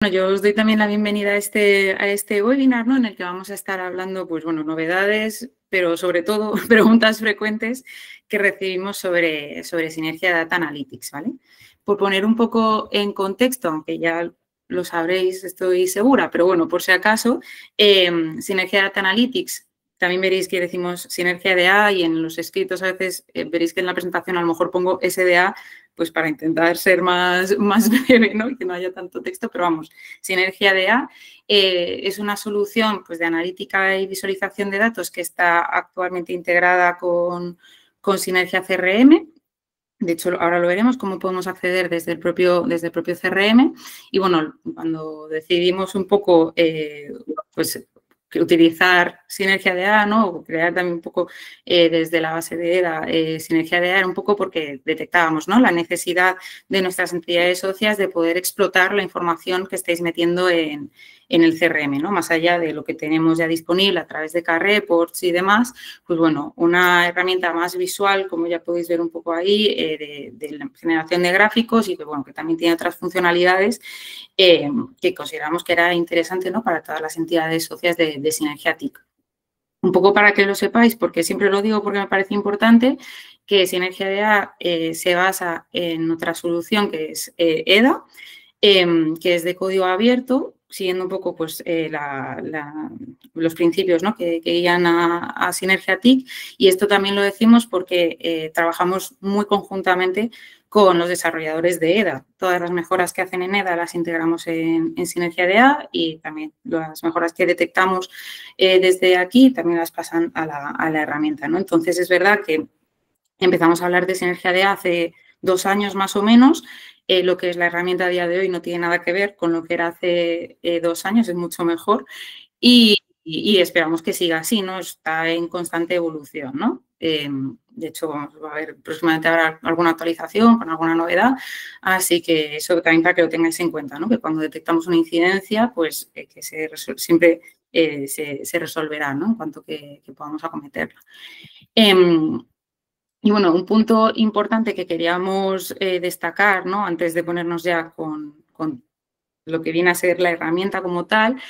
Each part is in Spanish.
Bueno, yo os doy también la bienvenida a este webinar, ¿no? En el que vamos a estar hablando, pues bueno, novedades, pero sobre todo preguntas frecuentes que recibimos sobre Sinergia Data Analytics, ¿vale? Por poner un poco en contexto, aunque ya lo sabréis, estoy segura, pero bueno, por si acaso, Sinergia Data Analytics, también veréis que decimos Sinergia DA y en los escritos a veces veréis que en la presentación a lo mejor pongo SDA, pues para intentar ser más breve, ¿no? Y que no haya tanto texto, pero vamos, Sinergia DA es una solución pues, de analítica y visualización de datos que está actualmente integrada con Sinergia CRM. De hecho, ahora lo veremos, cómo podemos acceder desde el propio CRM. Y, bueno, cuando decidimos un poco, pues, utilizar Sinergia DA, ¿no? O crear también un poco desde la base de EDA Sinergia DA era un poco porque detectábamos, ¿no? La necesidad de nuestras entidades socias de poder explotar la información que estáis metiendo en el CRM, ¿no? Más allá de lo que tenemos ya disponible a través de K-Reports y demás, pues bueno, una herramienta más visual, como ya podéis ver un poco ahí, de la generación de gráficos y que, bueno, que también tiene otras funcionalidades que consideramos que era interesante, ¿no? Para todas las entidades socias de Sinergia TIC. Un poco para que lo sepáis, porque siempre lo digo porque me parece importante, que Sinergia DA se basa en otra solución que es EDA, que es de código abierto, siguiendo un poco pues, los principios, ¿no? que guían a Sinergia TIC. Y esto también lo decimos porque trabajamos muy conjuntamente con los desarrolladores de EDA. Todas las mejoras que hacen en EDA las integramos en Sinergia DA y también las mejoras que detectamos desde aquí también las pasan a la herramienta, ¿no? Entonces, es verdad que empezamos a hablar de Sinergia DA hace 2 años más o menos. Lo que es la herramienta a día de hoy no tiene nada que ver con lo que era hace 2 años, es mucho mejor y esperamos que siga así, ¿no? Está en constante evolución, ¿no? De hecho, va a haber próximamente habrá alguna actualización con alguna novedad, así que eso también para que lo tengáis en cuenta, ¿no? Que cuando detectamos una incidencia, pues que siempre se resolverá, ¿no? En cuanto que podamos acometerla. Y, bueno, un punto importante que queríamos destacar, ¿no? Antes de ponernos ya con lo que viene a ser la herramienta como tal,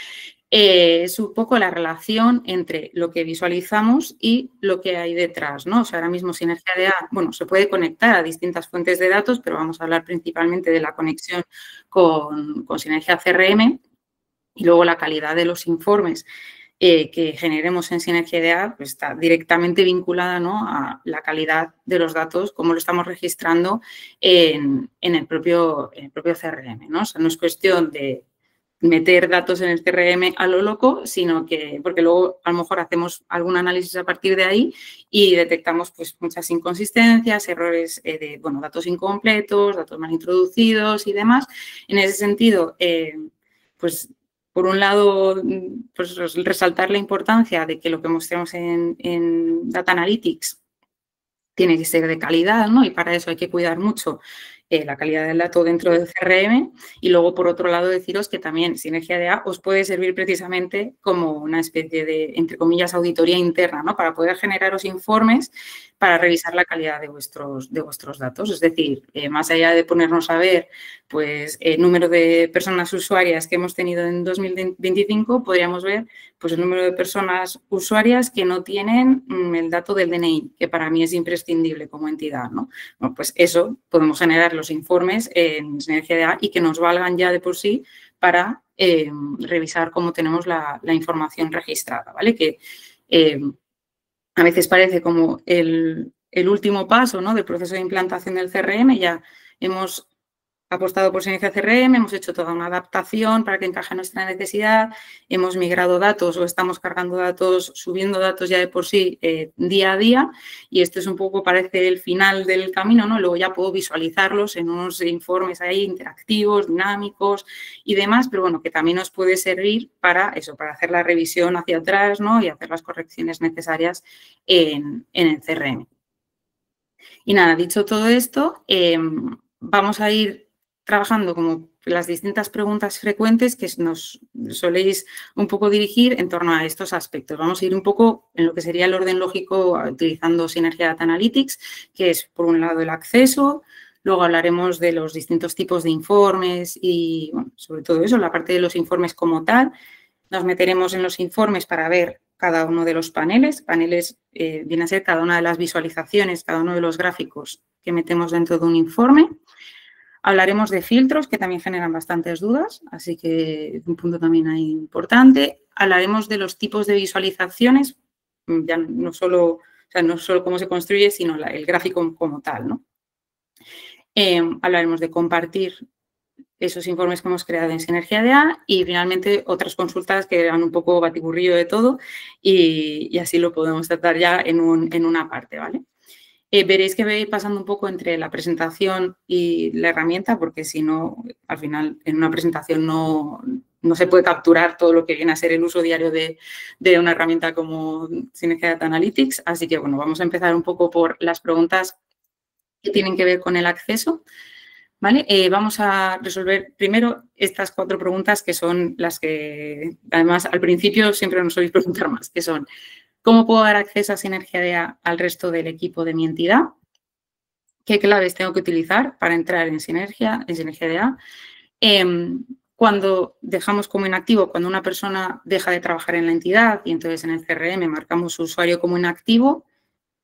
es un poco la relación entre lo que visualizamos y lo que hay detrás, ¿no? O sea, ahora mismo Sinergia DA, bueno, se puede conectar a distintas fuentes de datos, pero vamos a hablar principalmente de la conexión con Sinergia CRM y luego la calidad de los informes que generemos en Sinergia DA pues está directamente vinculada, ¿no? A la calidad de los datos, cómo lo estamos registrando en el propio CRM, ¿no? O sea, no es cuestión de meter datos en el CRM a lo loco, sino que, porque luego a lo mejor hacemos algún análisis a partir de ahí y detectamos pues muchas inconsistencias, errores de, bueno, datos incompletos, datos mal introducidos y demás. En ese sentido, pues por un lado, pues resaltar la importancia de que lo que mostremos en Data Analytics tiene que ser de calidad, ¿no? Y para eso hay que cuidar mucho la calidad del dato dentro del CRM. Y luego, por otro lado, deciros que también Sinergia DA os puede servir precisamente como una especie de, entre comillas, auditoría interna, ¿no? Para poder generaros informes para revisar la calidad de vuestros datos. Es decir, más allá de ponernos a ver pues, el número de personas usuarias que hemos tenido en 2025, podríamos ver pues, el número de personas usuarias que no tienen el dato del DNI, que para mí es imprescindible como entidad, ¿no? Bueno, pues eso podemos generar los informes en Sinergia DA y que nos valgan ya de por sí para revisar cómo tenemos la información registrada, ¿vale? Que a veces parece como el último paso, ¿no? Del proceso de implantación del CRM. Ya hemos apostado por Sinergia CRM, hemos hecho toda una adaptación para que encaje nuestra necesidad, hemos migrado datos o estamos cargando datos, subiendo datos ya de por sí día a día y esto es un poco, parece el final del camino, ¿no? Luego ya puedo visualizarlos en unos informes ahí interactivos, dinámicos y demás, pero bueno, que también nos puede servir para eso, para hacer la revisión hacia atrás, ¿no? Y hacer las correcciones necesarias en el CRM. Y nada, dicho todo esto, vamos a ir trabajando como las distintas preguntas frecuentes que nos soléis un poco dirigir en torno a estos aspectos. Vamos a ir un poco en lo que sería el orden lógico utilizando Sinergia Data Analytics, que es por un lado el acceso, Luego hablaremos de los distintos tipos de informes y, bueno, sobre todo eso, la parte de los informes como tal. Nos meteremos en los informes para ver cada uno de los paneles. Paneles viene a ser cada una de las visualizaciones, cada uno de los gráficos que metemos dentro de un informe. Hablaremos de filtros, que también generan bastantes dudas, así que es un punto también ahí importante. Hablaremos de los tipos de visualizaciones, ya no solo cómo se construye, sino el gráfico como tal, ¿no? Hablaremos de compartir esos informes que hemos creado en Sinergia DA y finalmente otras consultas que eran un poco batiburrillo de todo y así lo podemos tratar ya en una parte, ¿vale? Veréis que voy a ir pasando un poco entre la presentación y la herramienta porque si no, al final en una presentación no se puede capturar todo lo que viene a ser el uso diario de una herramienta como Sinergia Data Analytics. Así que, bueno, vamos a empezar un poco por las preguntas que tienen que ver con el acceso. ¿Vale? Vamos a resolver primero estas 4 preguntas que son las que, además, al principio siempre nos soléis preguntar más, que son ¿cómo puedo dar acceso a Sinergia DA al resto del equipo de mi entidad? ¿Qué claves tengo que utilizar para entrar en Sinergia DA? Cuando dejamos como inactivo, cuando una persona deja de trabajar en la entidad y entonces en el CRM marcamos su usuario como inactivo,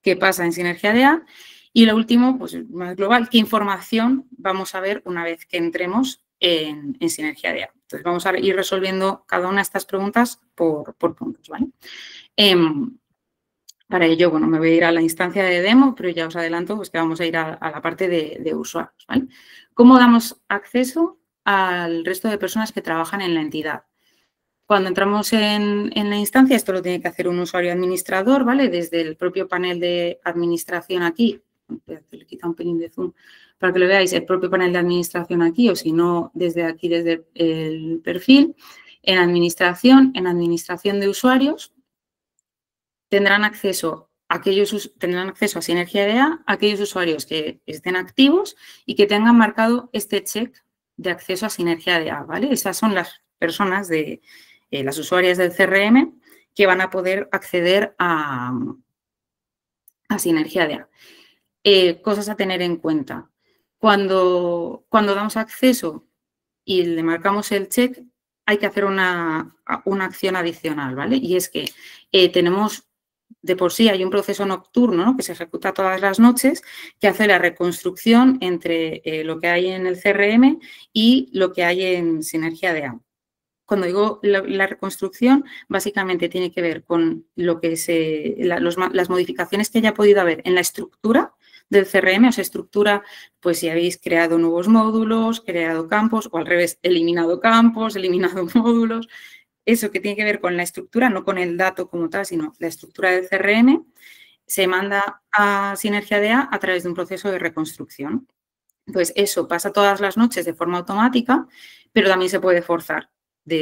¿qué pasa en Sinergia DA? Y lo último, pues más global, ¿qué información vamos a ver una vez que entremos en Sinergia DA? Entonces, vamos a ir resolviendo cada una de estas preguntas por puntos, ¿vale? Para ello, bueno, me voy a ir a la instancia de demo, pero ya os adelanto pues, que vamos a ir a la parte de usuarios, ¿vale? ¿Cómo damos acceso al resto de personas que trabajan en la entidad? Cuando entramos en la instancia, esto lo tiene que hacer un usuario administrador, ¿vale? Desde el propio panel de administración aquí, le quita un pelín de zoom para que lo veáis, el propio panel de administración aquí, o si no, desde aquí, desde el perfil, en administración de usuarios, tendrán acceso a Sinergia DA aquellos usuarios que estén activos y que tengan marcado este check de acceso a Sinergia DA, ¿vale? Esas son las personas de las usuarias del CRM que van a poder acceder a Sinergia DA. Cosas a tener en cuenta. Cuando damos acceso y le marcamos el check, hay que hacer una acción adicional, ¿vale? Y es que tenemos, de por sí, hay un proceso nocturno, ¿no?, que se ejecuta todas las noches, que hace la reconstrucción entre lo que hay en el CRM y lo que hay en Sinergia DA. Cuando digo la reconstrucción, básicamente tiene que ver con lo que las modificaciones que haya podido haber en la estructura del CRM, o sea, estructura, pues si habéis creado nuevos módulos, creado campos o al revés, eliminado campos, eliminado módulos, eso que tiene que ver con la estructura, no con el dato como tal, sino la estructura del CRM, se manda a Sinergia DA a través de un proceso de reconstrucción. Pues eso pasa todas las noches de forma automática, pero también se puede forzar.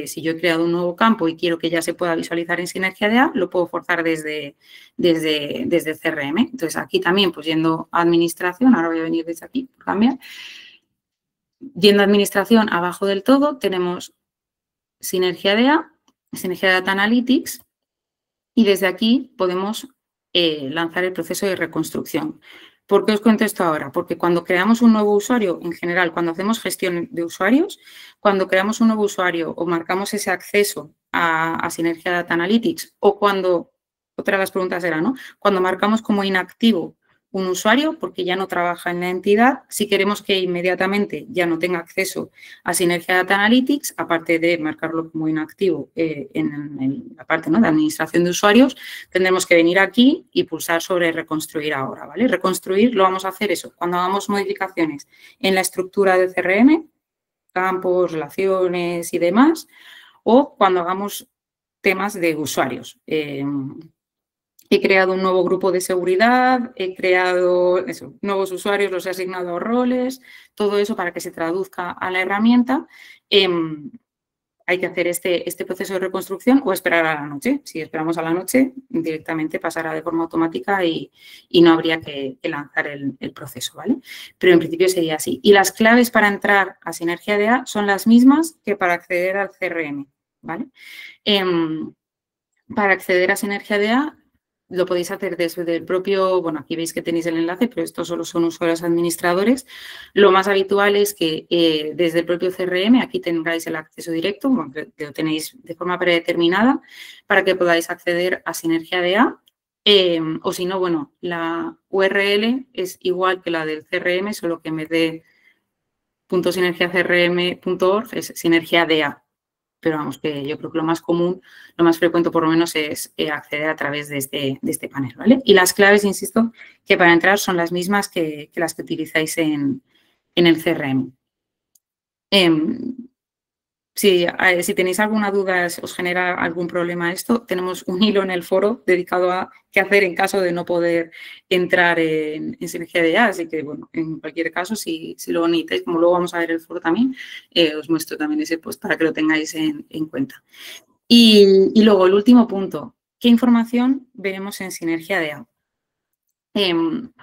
Si yo he creado un nuevo campo y quiero que ya se pueda visualizar en Sinergia DA, lo puedo forzar desde CRM. Entonces, aquí también, pues yendo a administración, ahora voy a venir desde aquí, por cambiar. Yendo a administración, abajo del todo, tenemos Sinergia DA, Sinergia Data Analytics, y desde aquí podemos lanzar el proceso de reconstrucción. ¿Por qué os cuento esto ahora? Porque cuando creamos un nuevo usuario, en general, cuando hacemos gestión de usuarios, cuando creamos un nuevo usuario o marcamos ese acceso a Sinergia Data Analytics o cuando, otra de las preguntas era, ¿no?, cuando marcamos como inactivo un usuario porque ya no trabaja en la entidad, si queremos que inmediatamente ya no tenga acceso a Sinergia Data Analytics, aparte de marcarlo como inactivo en la parte, ¿no?, de administración de usuarios, tendremos que venir aquí y pulsar sobre reconstruir ahora, ¿vale? Reconstruir lo vamos a hacer eso, cuando hagamos modificaciones en la estructura del CRM, campos, relaciones y demás, o cuando hagamos temas de usuarios. He creado un nuevo grupo de seguridad, he creado nuevos usuarios, los he asignado roles, todo eso para que se traduzca a la herramienta. Hay que hacer este proceso de reconstrucción o esperar a la noche. Si esperamos a la noche, directamente pasará de forma automática y no habría que lanzar el proceso, ¿vale? Pero en principio sería así. Y las claves para entrar a Sinergia DA son las mismas que para acceder al CRM, ¿vale? Para acceder a Sinergia DA, lo podéis hacer desde el propio, bueno, aquí veis que tenéis el enlace, pero estos solo son usuarios administradores. Lo más habitual es que desde el propio CRM aquí tengáis el acceso directo, bueno, que lo tenéis de forma predeterminada para que podáis acceder a Sinergia DA. O si no, bueno, la URL es igual que la del CRM, solo que en vez de .sinergiacrm.org es Sinergia DA. Pero vamos, que yo creo que lo más común, lo más frecuente por lo menos es acceder a través de este panel, ¿vale? Y las claves, insisto, que para entrar son las mismas que las que utilizáis en el CRM. Si tenéis alguna duda, os genera algún problema esto, tenemos un hilo en el foro dedicado a qué hacer en caso de no poder entrar en Sinergia DA, así que, bueno, en cualquier caso, si lo necesitáis, como luego vamos a ver el foro también, os muestro también ese post para que lo tengáis en cuenta. Y luego, el último punto, ¿qué información veremos en Sinergia DA? En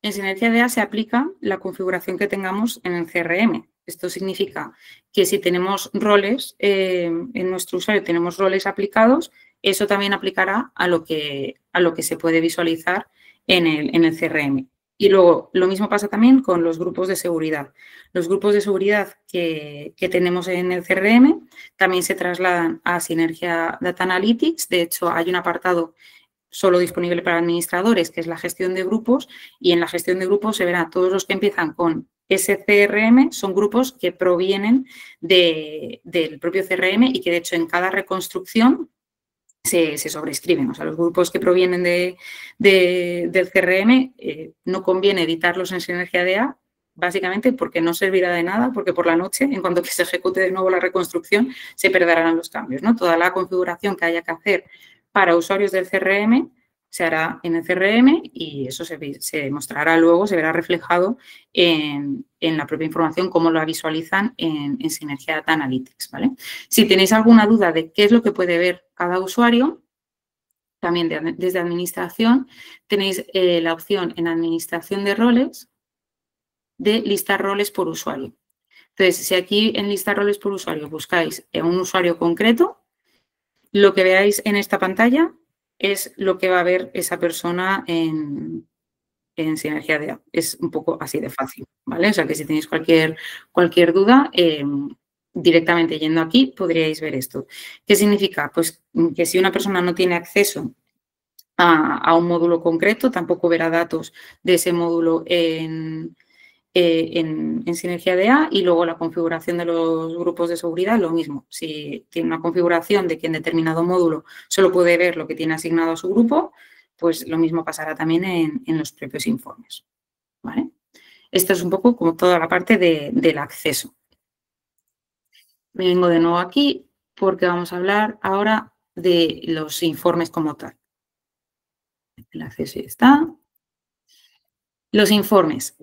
Sinergia DA se aplica la configuración que tengamos en el CRM. Esto significa que si tenemos roles en nuestro usuario, tenemos roles aplicados, eso también aplicará a lo que se puede visualizar en el CRM. Y luego, lo mismo pasa también con los grupos de seguridad. Los grupos de seguridad que tenemos en el CRM también se trasladan a Sinergia Data Analytics. De hecho, hay un apartado solo disponible para administradores, que es la gestión de grupos, y en la gestión de grupos se verá todos los que empiezan con SCRM, son grupos que provienen del propio CRM y que, de hecho, en cada reconstrucción se sobrescriben. O sea, los grupos que provienen del CRM no conviene editarlos en Sinergia DA, básicamente porque no servirá de nada, porque por la noche, en cuanto que se ejecute de nuevo la reconstrucción, se perderán los cambios, ¿no? Toda la configuración que haya que hacer para usuarios del CRM se hará en el CRM y eso se mostrará luego, se verá reflejado en la propia información, cómo lo visualizan en Sinergia Data Analytics, ¿vale? Si tenéis alguna duda de qué es lo que puede ver cada usuario, también desde Administración tenéis la opción en Administración de roles de listar roles por usuario. Entonces, si aquí en listar roles por usuario buscáis un usuario concreto, lo que veáis en esta pantalla es lo que va a ver esa persona en Sinergia DA. Es un poco así de fácil, ¿vale? O sea, que si tenéis cualquier duda, directamente yendo aquí podríais ver esto. ¿Qué significa? Pues que si una persona no tiene acceso a un módulo concreto, tampoco verá datos de ese módulo en Sinergia DA, y luego la configuración de los grupos de seguridad, lo mismo. Si tiene una configuración de que en determinado módulo solo puede ver lo que tiene asignado a su grupo, pues lo mismo pasará también en los propios informes, ¿vale? Esto es un poco como toda la parte del acceso. Me vengo de nuevo aquí porque vamos a hablar ahora de los informes como tal. El acceso ya está. Los informes.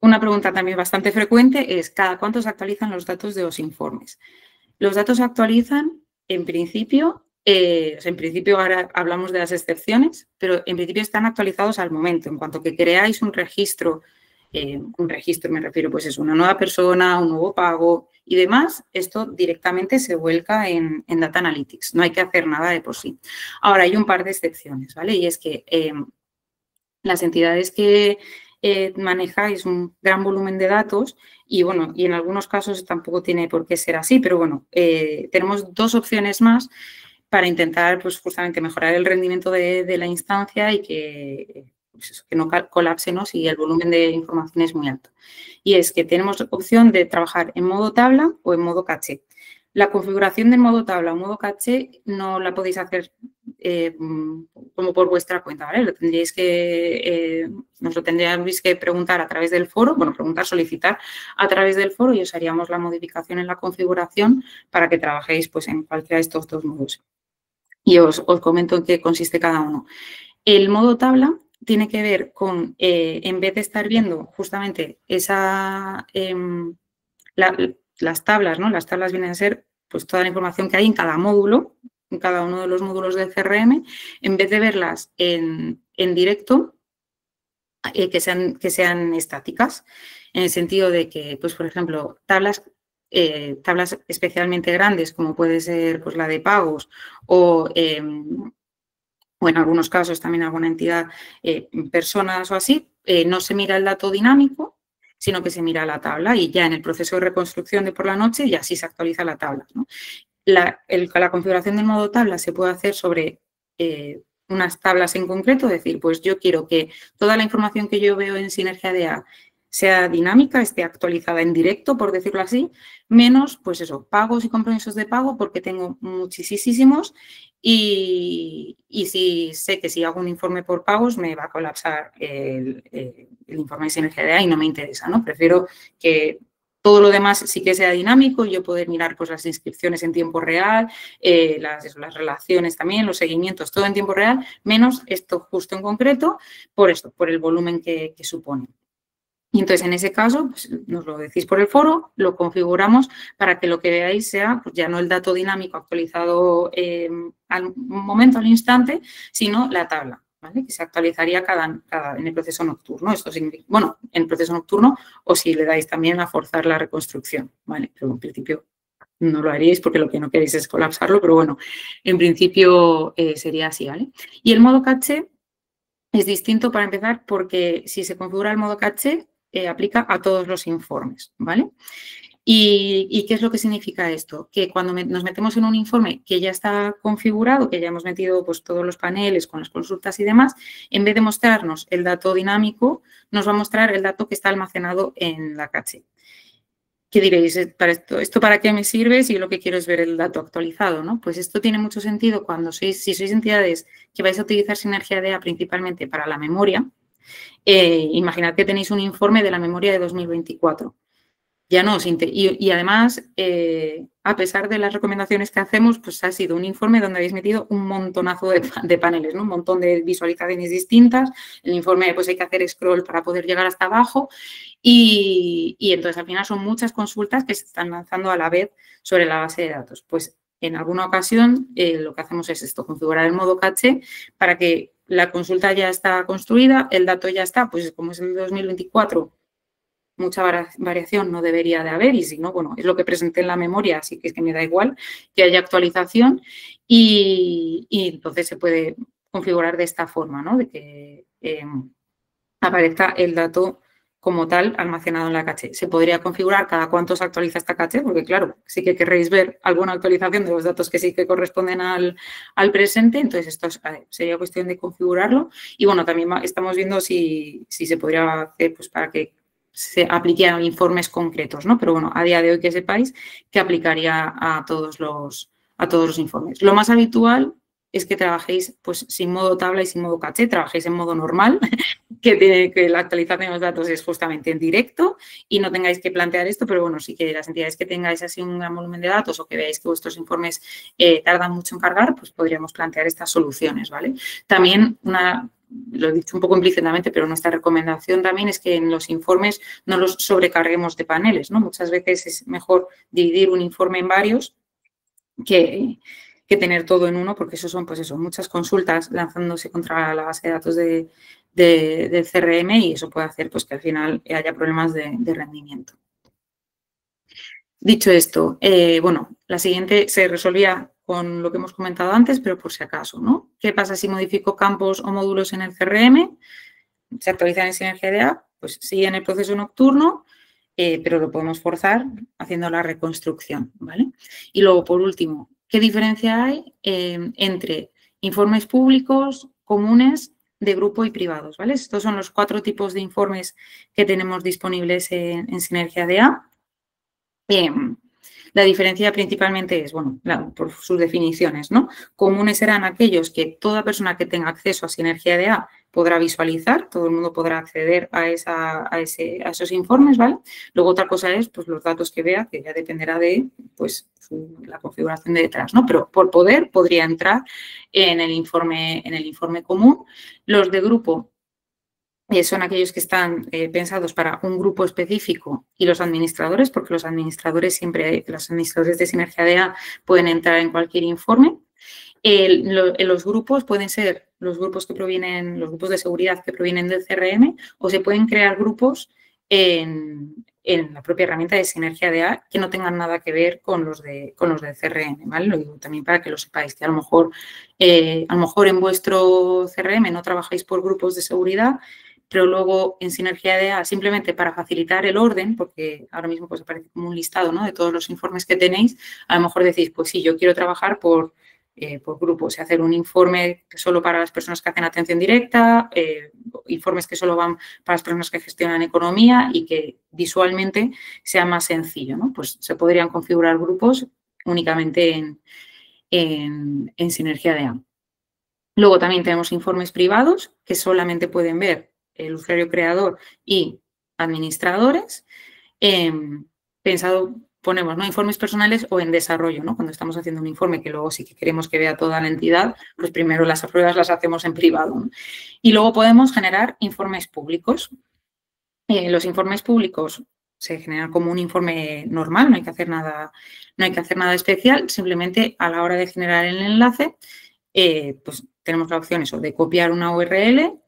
Una pregunta también bastante frecuente es ¿cada cuánto se actualizan los datos de los informes? Los datos se actualizan en principio ahora hablamos de las excepciones, pero en principio están actualizados al momento. En cuanto que creáis un registro me refiero, pues es una nueva persona, un nuevo pago y demás, esto directamente se vuelca en Data Analytics. No hay que hacer nada de por sí. Ahora, hay un par de excepciones, ¿vale? Y es que las entidades que manejáis un gran volumen de datos y, bueno, y en algunos casos tampoco tiene por qué ser así, pero, bueno, tenemos dos opciones más para intentar, pues, justamente mejorar el rendimiento de la instancia y que, pues eso, que no colapse, ¿no?, si el volumen de información es muy alto. Y es que tenemos opción de trabajar en modo tabla o en modo caché. La configuración del modo tabla o modo caché no la podéis hacer como por vuestra cuenta, ¿vale? Nos lo tendríais que preguntar a través del foro, bueno, solicitar a través del foro y os haríamos la modificación en la configuración para que trabajéis, pues, en cualquiera de estos dos modos. Y os comento en qué consiste cada uno. El modo tabla tiene que ver con, en vez de estar viendo justamente las tablas, ¿no? Las tablas vienen a ser, pues, toda la información que hay en cada módulo, en cada uno de los módulos del CRM, en vez de verlas en directo, que sean estáticas, en el sentido de que, pues, por ejemplo, tablas especialmente grandes, como puede ser, pues, la de pagos o o en algunos casos también alguna entidad, personas o así, no se mira el dato dinámico, sino que se mira la tabla y ya en el proceso de reconstrucción de por la noche ya sí se actualiza la tabla, ¿no? La configuración del modo tabla se puede hacer sobre unas tablas en concreto, es decir, pues yo quiero que toda la información que yo veo en Sinergia DA sea dinámica, esté actualizada en directo, por decirlo así, menos, pues eso, pagos y compromisos de pago, porque tengo muchísimos y si sé que si hago un informe por pagos me va a colapsar el informe de Sinergia DA y no me interesa, ¿no? Prefiero que todo lo demás sí que sea dinámico, yo poder mirar pues, las inscripciones en tiempo real, las relaciones también, los seguimientos, todo en tiempo real, menos esto justo en concreto, por el volumen que supone. Y entonces, en ese caso, pues, nos lo decís por el foro, lo configuramos para que lo que veáis sea pues, ya no el dato dinámico actualizado al momento, al instante, sino la tabla, ¿vale? Que se actualizaría en el proceso nocturno. Esto significa, bueno, en el proceso nocturno o si le dais también a forzar la reconstrucción, ¿vale? Pero en principio no lo haríais porque lo que no queréis es colapsarlo, pero bueno, en principio sería así, ¿vale? Y el modo caché es distinto para empezar porque si se configura el modo caché, aplica a todos los informes, ¿vale? ¿Y qué es lo que significa esto? Que cuando nos metemos en un informe que ya está configurado, que ya hemos metido pues, todos los paneles con las consultas y demás, en vez de mostrarnos el dato dinámico, nos va a mostrar el dato que está almacenado en la caché. ¿Qué diréis? ¿Esto para qué me sirve si lo que quiero es ver el dato actualizado? ¿No? Pues esto tiene mucho sentido cuando si sois entidades que vais a utilizar Sinergia DA principalmente para la memoria. Imaginad que tenéis un informe de la memoria de 2024. Ya no, y además, a pesar de las recomendaciones que hacemos, pues ha sido un informe donde habéis metido un montonazo de paneles, ¿no? Un montón de visualizaciones distintas. El informe, pues hay que hacer scroll para poder llegar hasta abajo. Y entonces, al final, son muchas consultas que se están lanzando a la vez sobre la base de datos. Pues en alguna ocasión, lo que hacemos es esto, configurar el modo caché para que la consulta ya está construida, el dato ya está, pues como es el 2024, mucha variación no debería de haber y si no, bueno, es lo que presenté en la memoria, así que es que me da igual que haya actualización y entonces se puede configurar de esta forma, ¿no? De que aparezca el dato como tal almacenado en la caché. Se podría configurar cada cuánto se actualiza esta caché, porque claro, sí que querréis ver alguna actualización de los datos que sí que corresponden al presente, entonces esto sería cuestión de configurarlo y bueno, también estamos viendo si se podría hacer pues para que se apliquen informes concretos, ¿no? Pero bueno, a día de hoy que sepáis que aplicaría a todos los informes. Lo más habitual es que trabajéis pues sin modo tabla y sin modo caché, trabajéis en modo normal, que la actualización de los datos es justamente en directo y no tengáis que plantear esto, pero bueno, sí que las entidades que tengáis así un gran volumen de datos o que veáis que vuestros informes tardan mucho en cargar, pues podríamos plantear estas soluciones, ¿vale? También lo he dicho un poco implícitamente, pero nuestra recomendación también es que en los informes no los sobrecarguemos de paneles, ¿no? Muchas veces es mejor dividir un informe en varios que tener todo en uno, porque eso son, pues eso, muchas consultas lanzándose contra la base de datos del CRM y eso puede hacer pues que al final haya problemas de rendimiento. Dicho esto, bueno, la siguiente se resolvía con lo que hemos comentado antes, pero por si acaso, ¿no? ¿Qué pasa si modifico campos o módulos en el CRM? Se actualizan en Sinergia DA, pues sigue en el proceso nocturno, pero lo podemos forzar haciendo la reconstrucción, ¿vale? Y luego, por último, ¿qué diferencia hay entre informes públicos, comunes, de grupo y privados, ¿vale? Estos son los 4 tipos de informes que tenemos disponibles en Sinergia DA. La diferencia principalmente es, bueno, por sus definiciones, ¿no? Comunes serán aquellos que toda persona que tenga acceso a Sinergia DA podrá visualizar, todo el mundo podrá acceder a esos informes, ¿vale? Luego otra cosa es, pues, los datos que vea, que ya dependerá de, pues, la configuración de detrás, ¿no? Pero por poder podría entrar en el informe común. Los de grupo son aquellos que están pensados para un grupo específico y los administradores, porque los administradores de Sinergia DA pueden entrar en cualquier informe. Los grupos pueden ser los grupos de seguridad que provienen del CRM o se pueden crear grupos en la propia herramienta de Sinergia DA que no tengan nada que ver con los de CRM, ¿vale? Lo digo también para que lo sepáis, que a lo mejor en vuestro CRM no trabajáis por grupos de seguridad, pero luego en Sinergia DA, simplemente para facilitar el orden, porque ahora mismo pues aparece como un listado, ¿no?, de todos los informes que tenéis, a lo mejor decís, pues sí, yo quiero trabajar por grupos y hacer un informe solo para las personas que hacen atención directa, informes que solo van para las personas que gestionan economía y que visualmente sea más sencillo, ¿no? Pues se podrían configurar grupos únicamente en Sinergia DA. Luego también tenemos informes privados que solamente pueden ver el usuario creador y administradores. Ponemos, ¿no?, informes personales o en desarrollo, ¿no? Cuando estamos haciendo un informe que luego sí que queremos que vea toda la entidad, pues primero las pruebas las hacemos en privado, ¿no? Y luego podemos generar informes públicos. Los informes públicos se generan como un informe normal, no hay que hacer nada especial, simplemente a la hora de generar el enlace, pues tenemos la opción eso, de copiar una URL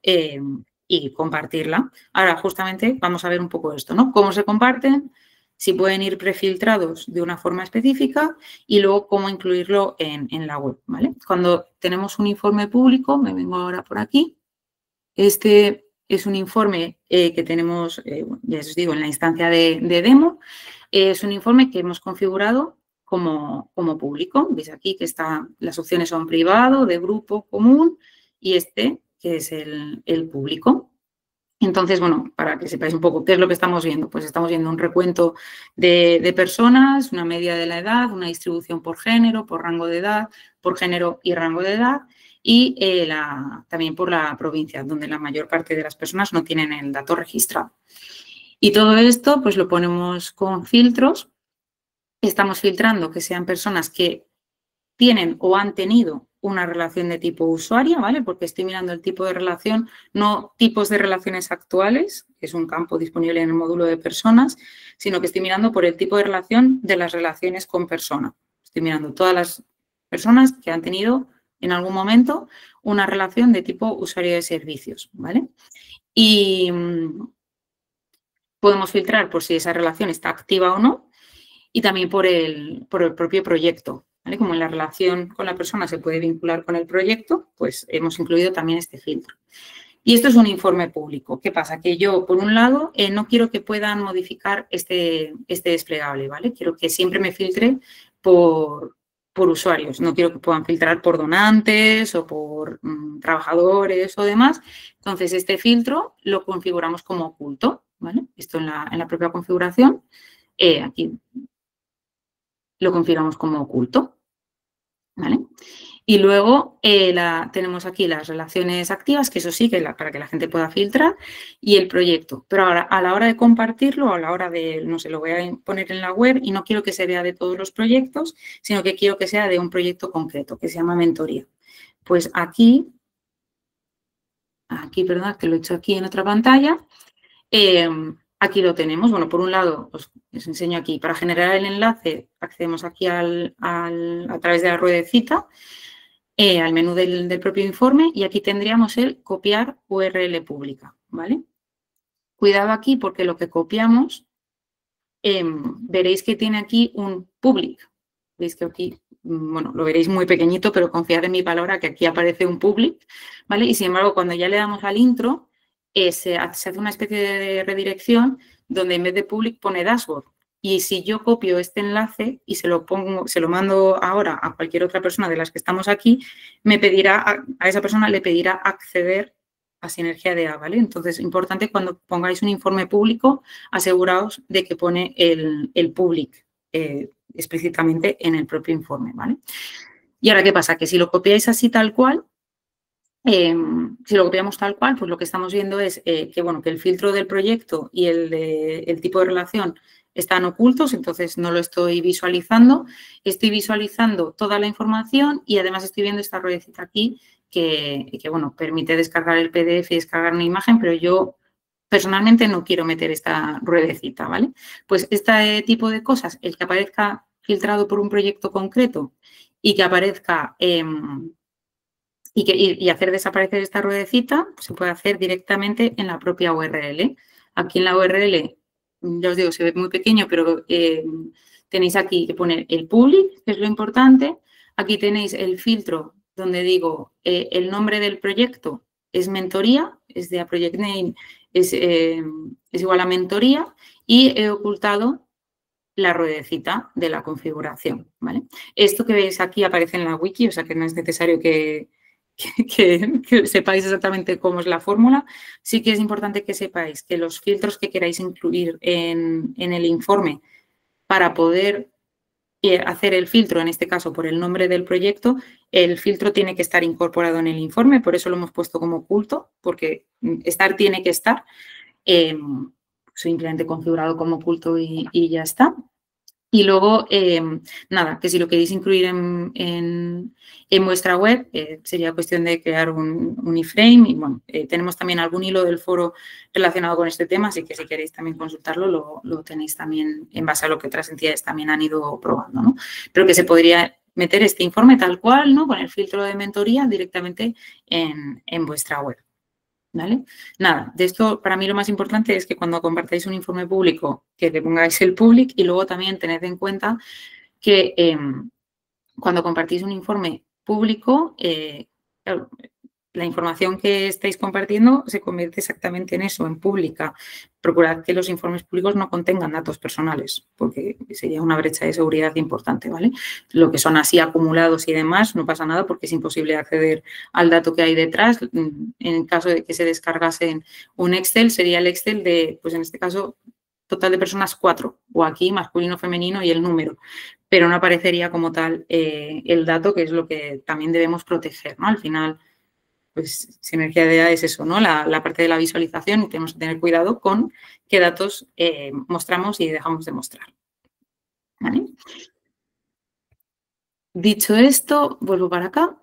y compartirla. Ahora, justamente, vamos a ver un poco esto, ¿no? Cómo se comparten, si pueden ir prefiltrados de una forma específica y luego cómo incluirlo en la web, ¿vale? Cuando tenemos un informe público, me vengo ahora por aquí, este es un informe que tenemos, ya os digo, en la instancia de demo. Es un informe que hemos configurado como público. Veis aquí que las opciones son privado, de grupo, común y este que es el público. Entonces, bueno, para que sepáis un poco qué es lo que estamos viendo, pues estamos viendo un recuento de personas, una media de la edad, una distribución por género, por rango de edad, por género y rango de edad y también por la provincia, donde la mayor parte de las personas no tienen el dato registrado. Y todo esto, pues lo ponemos con filtros. Estamos filtrando que sean personas que tienen o han tenido una relación de tipo usuaria, ¿vale? Porque estoy mirando el tipo de relación, no tipos de relaciones actuales, que es un campo disponible en el módulo de personas, sino que estoy mirando por el tipo de relación de las relaciones con persona. Estoy mirando todas las personas que han tenido en algún momento una relación de tipo usuario de servicios, ¿vale? Y podemos filtrar por si esa relación está activa o no y también por el propio proyecto, ¿vale? Como en la relación con la persona se puede vincular con el proyecto, pues hemos incluido también este filtro. Y esto es un informe público. ¿Qué pasa? Que yo, por un lado, no quiero que puedan modificar este desplegable, ¿vale? Quiero que siempre me filtre por usuarios. No quiero que puedan filtrar por donantes o por trabajadores o demás. Entonces, este filtro lo configuramos como oculto, ¿vale? Esto en la propia configuración. Aquí lo configuramos como oculto, ¿vale? Y luego tenemos aquí las relaciones activas, que eso sí, para que la gente pueda filtrar, y el proyecto. Pero ahora, a la hora de compartirlo, a la hora de, no sé, lo voy a poner en la web y no quiero que se vea de todos los proyectos, sino que quiero que sea de un proyecto concreto, que se llama mentoría. Pues aquí, perdón, que lo he hecho aquí en otra pantalla, aquí lo tenemos. Bueno, por un lado, os enseño aquí. Para generar el enlace, accedemos aquí a través de la ruedecita, al menú del propio informe y aquí tendríamos el copiar URL pública, ¿vale? Cuidado aquí porque lo que copiamos, veréis que tiene aquí un public. Veis que aquí, bueno, lo veréis muy pequeñito, pero confiad en mi palabra que aquí aparece un public, ¿vale? Y sin embargo, cuando ya le damos al intro, se hace una especie de redirección donde en vez de public pone dashboard. Y si yo copio este enlace y se lo mando ahora a cualquier otra persona de las que estamos aquí, a esa persona le pedirá acceder a Sinergia DA, ¿vale? Entonces, importante cuando pongáis un informe público, aseguraos de que pone el public explícitamente en el propio informe, ¿vale? Y ahora, ¿qué pasa? Que si lo copiáis así tal cual, si lo copiamos tal cual, pues lo que estamos viendo es que, bueno, que el filtro del proyecto y el tipo de relación están ocultos, entonces no lo estoy visualizando. Estoy visualizando toda la información y además estoy viendo esta ruedecita aquí que bueno, permite descargar el PDF y descargar una imagen, pero yo personalmente no quiero meter esta ruedecita, ¿vale? Pues este tipo de cosas, el que aparezca filtrado por un proyecto concreto y que aparezca y hacer desaparecer esta ruedecita, se puede hacer directamente en la propia URL. Aquí en la URL ya os digo, se ve muy pequeño, pero tenéis aquí que poner el public, que es lo importante. Aquí tenéis el filtro donde digo el nombre del proyecto es mentoría, es de a project name, es igual a mentoría, y he ocultado la ruedecita de la configuración, ¿vale? Esto que veis aquí aparece en la wiki, o sea que no es necesario que sepáis exactamente cómo es la fórmula. Sí que es importante que sepáis que los filtros que queráis incluir en el informe para poder hacer el filtro, en este caso por el nombre del proyecto, el filtro tiene que estar incorporado en el informe, por eso lo hemos puesto como oculto, porque estar tiene que estar, simplemente configurado como oculto y ya está. Y luego, nada, que si lo queréis incluir en vuestra web, sería cuestión de crear un iframe. Y bueno, tenemos también algún hilo del foro relacionado con este tema, así que si queréis también consultarlo, lo tenéis también en base a lo que otras entidades también han ido probando, ¿no? Pero que se podría meter este informe tal cual, ¿no? Con el filtro de mentoría directamente en vuestra web. ¿Vale? Nada, de esto para mí lo más importante es que cuando compartáis un informe público, que le pongáis el public y luego también tened en cuenta que cuando compartís un informe público, claro, la información que estáis compartiendo se convierte exactamente en eso, en pública. Procurad que los informes públicos no contengan datos personales, porque sería una brecha de seguridad importante, ¿vale? Lo que son así acumulados y demás, no pasa nada porque es imposible acceder al dato que hay detrás. En caso de que se descargase un Excel, sería el Excel de, pues en este caso, total de personas 4, o aquí masculino, femenino y el número, pero no aparecería como tal el dato, que es lo que también debemos proteger, ¿no? Al final, pues sinergia de es eso, ¿no? La parte de la visualización, y tenemos que tener cuidado con qué datos mostramos y dejamos de mostrar. ¿Vale? Dicho esto, vuelvo para acá.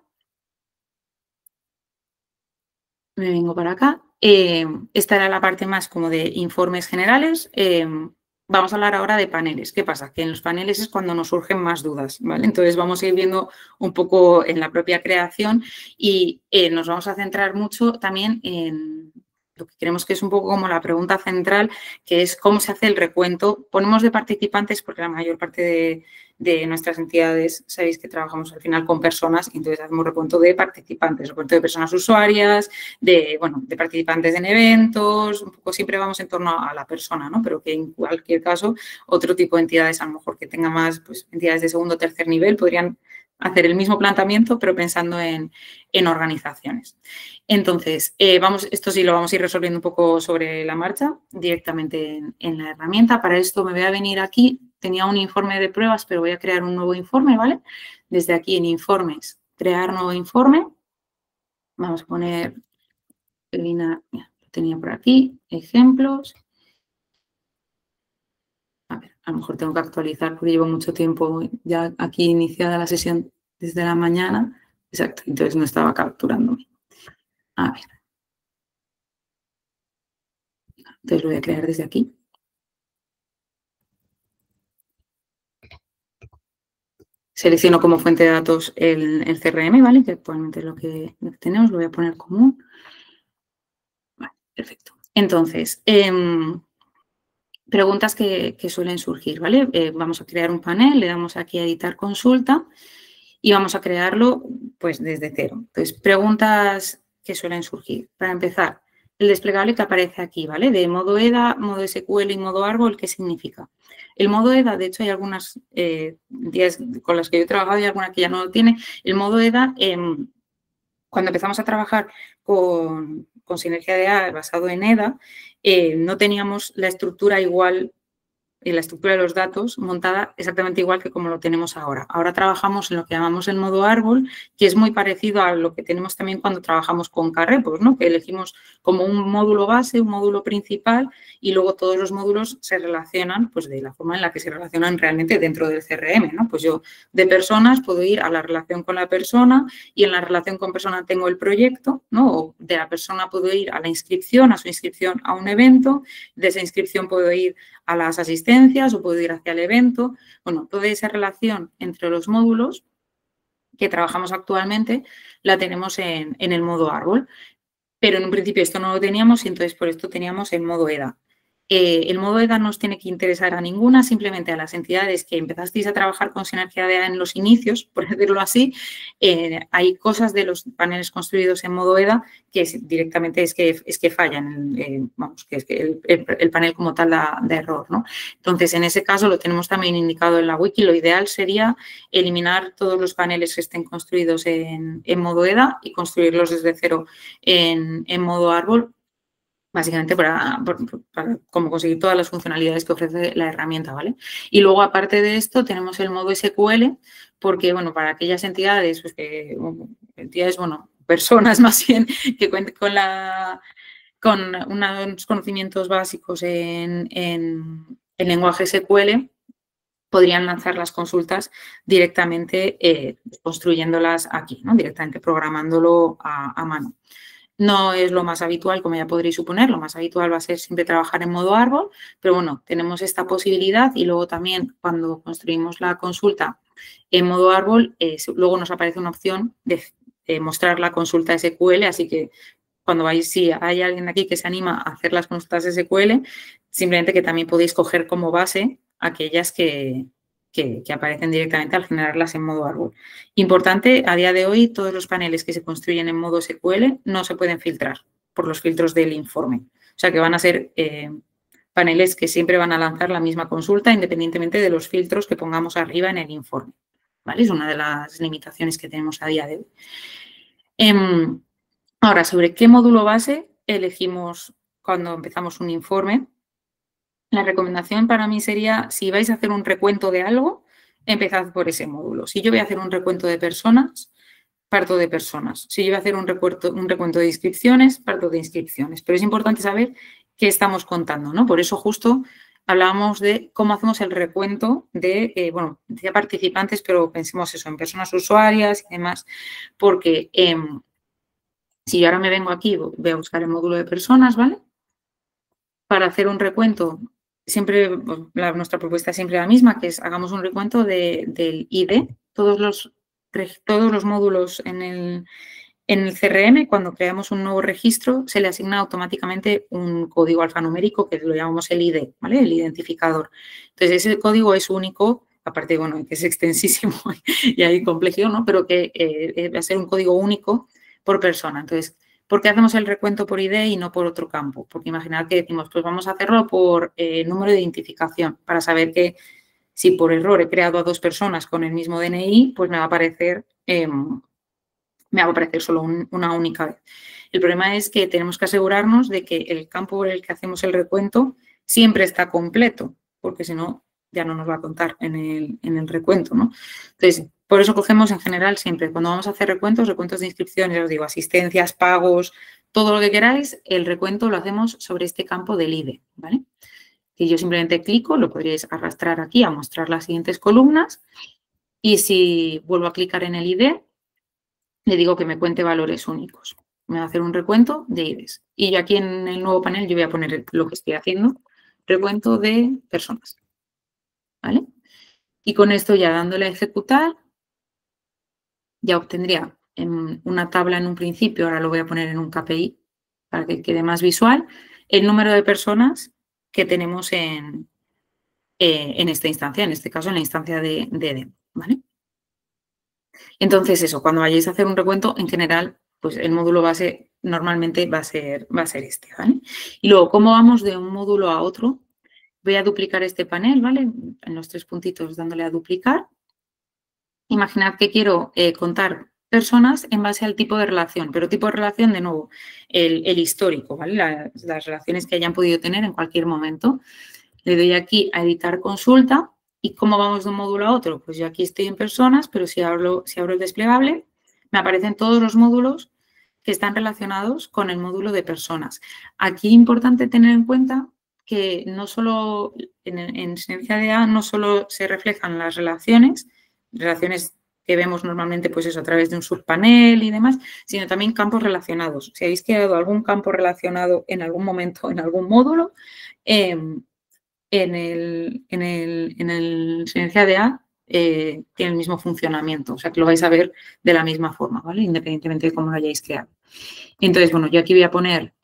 Me vengo para acá. Esta era la parte más como de informes generales. Vamos a hablar ahora de paneles. ¿Qué pasa? Que en los paneles es cuando nos surgen más dudas, ¿vale? Entonces vamos a ir viendo un poco en la propia creación y nos vamos a centrar mucho también en lo que creemos que es un poco como la pregunta central, que es cómo se hace el recuento. Ponemos de participantes porque la mayor parte de nuestras entidades, sabéis que trabajamos al final con personas, y entonces hacemos recuento de participantes, recuento de personas usuarias, de participantes en eventos, un poco siempre vamos en torno a la persona, ¿no? Pero que en cualquier caso otro tipo de entidades, a lo mejor que tengan más, pues entidades de segundo o tercer nivel, podrían hacer el mismo planteamiento, pero pensando en organizaciones. Entonces, esto sí lo vamos a ir resolviendo un poco sobre la marcha, directamente en la herramienta. Para esto me voy a venir aquí. Tenía un informe de pruebas, pero voy a crear un nuevo informe, ¿vale? Desde aquí en informes, crear nuevo informe. Vamos a poner, lo tenía por aquí, ejemplos. A ver, a lo mejor tengo que actualizar porque llevo mucho tiempo ya aquí iniciada la sesión desde la mañana. Exacto, entonces no estaba capturándome. A ver. Entonces lo voy a crear desde aquí. Selecciono como fuente de datos el CRM, ¿vale? Que actualmente es lo que tenemos. Lo voy a poner común. Vale, perfecto. Entonces, preguntas que suelen surgir, ¿vale? Vamos a crear un panel, le damos aquí a editar consulta y vamos a crearlo pues desde cero. Entonces, preguntas que suelen surgir. Para empezar, el desplegable que aparece aquí, ¿vale? De modo EDA, modo SQL y modo árbol, ¿qué significa? El modo EDA, de hecho, hay algunas entidades con las que yo he trabajado y alguna que ya no lo tiene. El modo EDA, cuando empezamos a trabajar con Sinergia DA basado en EDA, no teníamos la estructura igual, la estructura de los datos montada exactamente igual que como lo tenemos ahora. Ahora trabajamos en lo que llamamos el modo árbol, que es muy parecido a lo que tenemos también cuando trabajamos con Carrepos, ¿no? Que elegimos como un módulo base, un módulo principal, y luego todos los módulos se relacionan pues de la forma en la que se relacionan realmente dentro del CRM, ¿no? Pues yo de personas puedo ir a la relación con la persona y en la relación con persona tengo el proyecto, ¿no? O de la persona puedo ir a la inscripción, a su inscripción a un evento, de esa inscripción puedo ir a las asistencias o puedo ir hacia el evento. Bueno, toda esa relación entre los módulos que trabajamos actualmente la tenemos en el modo árbol. Pero en un principio esto no lo teníamos y entonces por esto teníamos el modo EDA. El modo EDA no os tiene que interesar a ninguna, simplemente a las entidades que empezasteis a trabajar con sinergia DEA en los inicios, por decirlo así. Hay cosas de los paneles construidos en modo EDA que directamente es que fallan, vamos, que es que el panel como tal da error, ¿no? Entonces, en ese caso lo tenemos también indicado en la wiki. Lo ideal sería eliminar todos los paneles que estén construidos en modo EDA y construirlos desde cero en modo árbol, básicamente para cómo conseguir todas las funcionalidades que ofrece la herramienta, ¿vale? Y luego, aparte de esto, tenemos el modo SQL, porque, bueno, para aquellas entidades, pues personas más bien, que cuenten con unos conocimientos básicos en lenguaje SQL, podrían lanzar las consultas directamente construyéndolas aquí, ¿no? Directamente programándolo a mano. No es lo más habitual, como ya podréis suponer, lo más habitual va a ser siempre trabajar en modo árbol, pero bueno, tenemos esta posibilidad y luego también cuando construimos la consulta en modo árbol, luego nos aparece una opción de mostrar la consulta SQL, así que cuando vais, si hay alguien aquí que se anima a hacer las consultas SQL, simplemente que también podéis coger como base aquellas que aparecen directamente al generarlas en modo árbol. Importante, a día de hoy, todos los paneles que se construyen en modo SQL no se pueden filtrar por los filtros del informe. O sea, que van a ser paneles que siempre van a lanzar la misma consulta independientemente de los filtros que pongamos arriba en el informe, ¿vale? Es una de las limitaciones que tenemos a día de hoy. Ahora, ¿sobre qué módulo base elegimos cuando empezamos un informe? La recomendación para mí sería, si vais a hacer un recuento de algo, empezad por ese módulo. Si yo voy a hacer un recuento de personas, parto de personas. Si yo voy a hacer un recuento de inscripciones, parto de inscripciones. Pero es importante saber qué estamos contando, ¿no? Por eso justo hablábamos de cómo hacemos el recuento de, decía participantes, pero pensemos eso, en personas usuarias y demás, porque si yo ahora me vengo aquí, voy a buscar el módulo de personas, ¿vale? Para hacer un recuento, siempre nuestra propuesta es siempre la misma, que es hagamos un recuento del ID. Todos los módulos en el CRM, cuando creamos un nuevo registro, se le asigna automáticamente un código alfanumérico que lo llamamos el ID, ¿vale? El identificador. Entonces, ese código es único, aparte, bueno, que es extensísimo y hay complejidad, ¿no? Pero que va a ser un código único por persona. Entonces, ¿por qué hacemos el recuento por ID y no por otro campo? Porque imaginad que decimos, pues vamos a hacerlo por número de identificación, para saber que si por error he creado a 2 personas con el mismo DNI, pues me va a aparecer solo una única vez. El problema es que tenemos que asegurarnos de que el campo por el que hacemos el recuento siempre está completo, porque si no, ya no nos va a contar en el recuento, ¿no? Entonces, por eso cogemos en general siempre, cuando vamos a hacer recuentos de inscripciones, ya os digo, asistencias, pagos, todo lo que queráis, el recuento lo hacemos sobre este campo del ID, ¿vale? Que yo simplemente clico, lo podríais arrastrar aquí a mostrar las siguientes columnas y si vuelvo a clicar en el ID, le digo que me cuente valores únicos. Me va a hacer un recuento de IDs. Y yo aquí en el nuevo panel yo voy a poner lo que estoy haciendo, recuento de personas, ¿vale? Y con esto ya dándole a ejecutar, ya obtendría una tabla en un principio, ahora lo voy a poner en un KPI para que quede más visual, el número de personas que tenemos en esta instancia, en este caso en la instancia de EDEM, ¿vale? Entonces, eso, cuando vayáis a hacer un recuento, en general, pues el módulo base normalmente va a ser este, ¿vale? Y luego, ¿cómo vamos de un módulo a otro? Voy a duplicar este panel, ¿vale? En los 3 puntitos dándole a duplicar. Imaginad que quiero contar personas en base al tipo de relación, pero tipo de relación, de nuevo, el histórico, ¿vale? Las relaciones que hayan podido tener en cualquier momento. Le doy aquí a editar consulta. ¿Y cómo vamos de un módulo a otro? Pues yo aquí estoy en personas, pero si abro el desplegable, me aparecen todos los módulos que están relacionados con el módulo de personas. Aquí es importante tener en cuenta que no solo en Sinergia DEA no solo se reflejan las relaciones que vemos normalmente pues eso, a través de un subpanel y demás, sino también campos relacionados. Si habéis creado algún campo relacionado en algún momento en algún módulo, en el Sinergia DEA tiene el mismo funcionamiento, o sea que lo vais a ver de la misma forma, ¿vale? Independientemente de cómo lo hayáis creado. Entonces, bueno, yo aquí voy a poner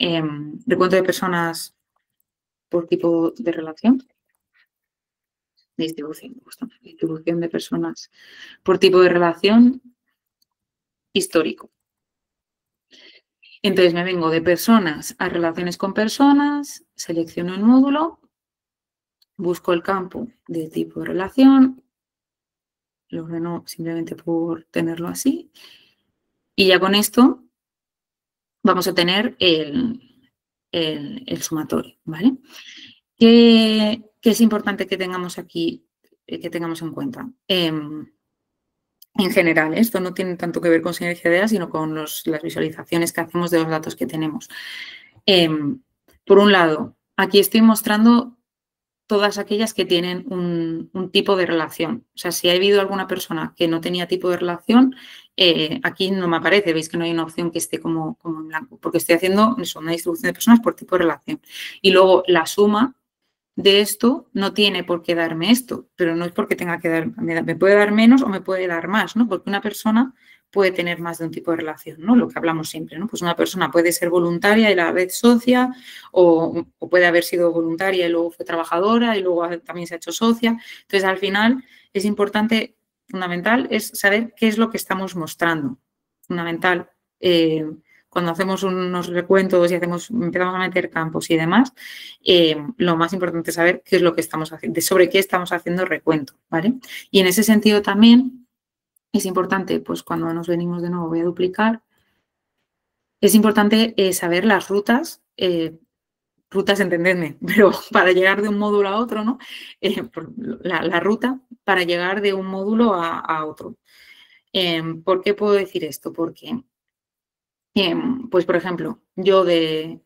recuento de personas por tipo de relación. Distribución, justamente, distribución de personas por tipo de relación histórico. Entonces me vengo de personas a relaciones con personas, selecciono el módulo, busco el campo de tipo de relación, lo ordeno simplemente por tenerlo así, y ya con esto vamos a tener el sumatorio, ¿vale? ¿Qué es importante que tengamos aquí, que tengamos en cuenta? En general, esto no tiene tanto que ver con sinergia de ideas, sino con las visualizaciones que hacemos de los datos que tenemos. Por un lado, aquí estoy mostrando todas aquellas que tienen un tipo de relación. O sea, si ha habido alguna persona que no tenía tipo de relación, aquí no me aparece, veis que no hay una opción que esté como en blanco, porque estoy haciendo eso, una distribución de personas por tipo de relación. Y luego la suma de esto no tiene por qué darme esto, pero no es porque tenga que dar, me puede dar menos o me puede dar más, ¿no? Porque una persona puede tener más de un tipo de relación, ¿no? Lo que hablamos siempre, ¿no? Pues una persona puede ser voluntaria y a la vez socia, o puede haber sido voluntaria y luego fue trabajadora y luego también se ha hecho socia. Entonces, al final, es importante, fundamental, es saber qué es lo que estamos mostrando. Fundamental, cuando hacemos unos recuentos y empezamos a meter campos y demás, lo más importante es saber qué es lo que estamos haciendo, sobre qué estamos haciendo recuento, ¿vale? Y en ese sentido también es importante, pues cuando nos venimos de nuevo, voy a duplicar, es importante saber las rutas, entendedme, pero para llegar de un módulo a otro, ¿no? La ruta para llegar de un módulo a otro. ¿Por qué puedo decir esto? Porque pues, por ejemplo, yo de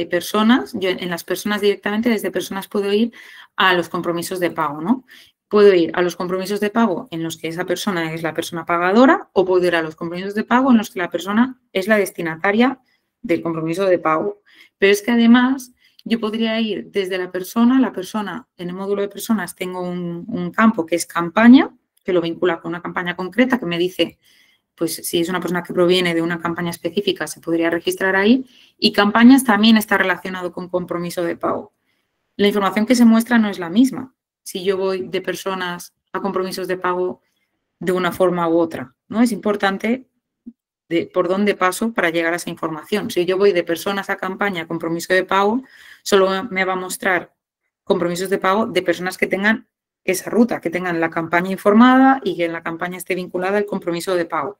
personas, yo en las personas directamente, desde personas puedo ir a los compromisos de pago, ¿no? Puedo ir a los compromisos de pago en los que esa persona es la persona pagadora o puedo ir a los compromisos de pago en los que la persona es la destinataria del compromiso de pago. Pero es que además yo podría ir desde la persona en el módulo de personas tengo un campo que es campaña, que lo vincula con una campaña concreta que me dice pues si es una persona que proviene de una campaña específica, se podría registrar ahí. Y campañas también está relacionado con compromiso de pago. La información que se muestra no es la misma si yo voy de personas a compromisos de pago de una forma u otra, ¿no? Es importante por dónde paso para llegar a esa información. Si yo voy de personas a campaña a compromiso de pago, solo me va a mostrar compromisos de pago de personas que tengan esa ruta, que tengan la campaña informada y que en la campaña esté vinculada el compromiso de pago.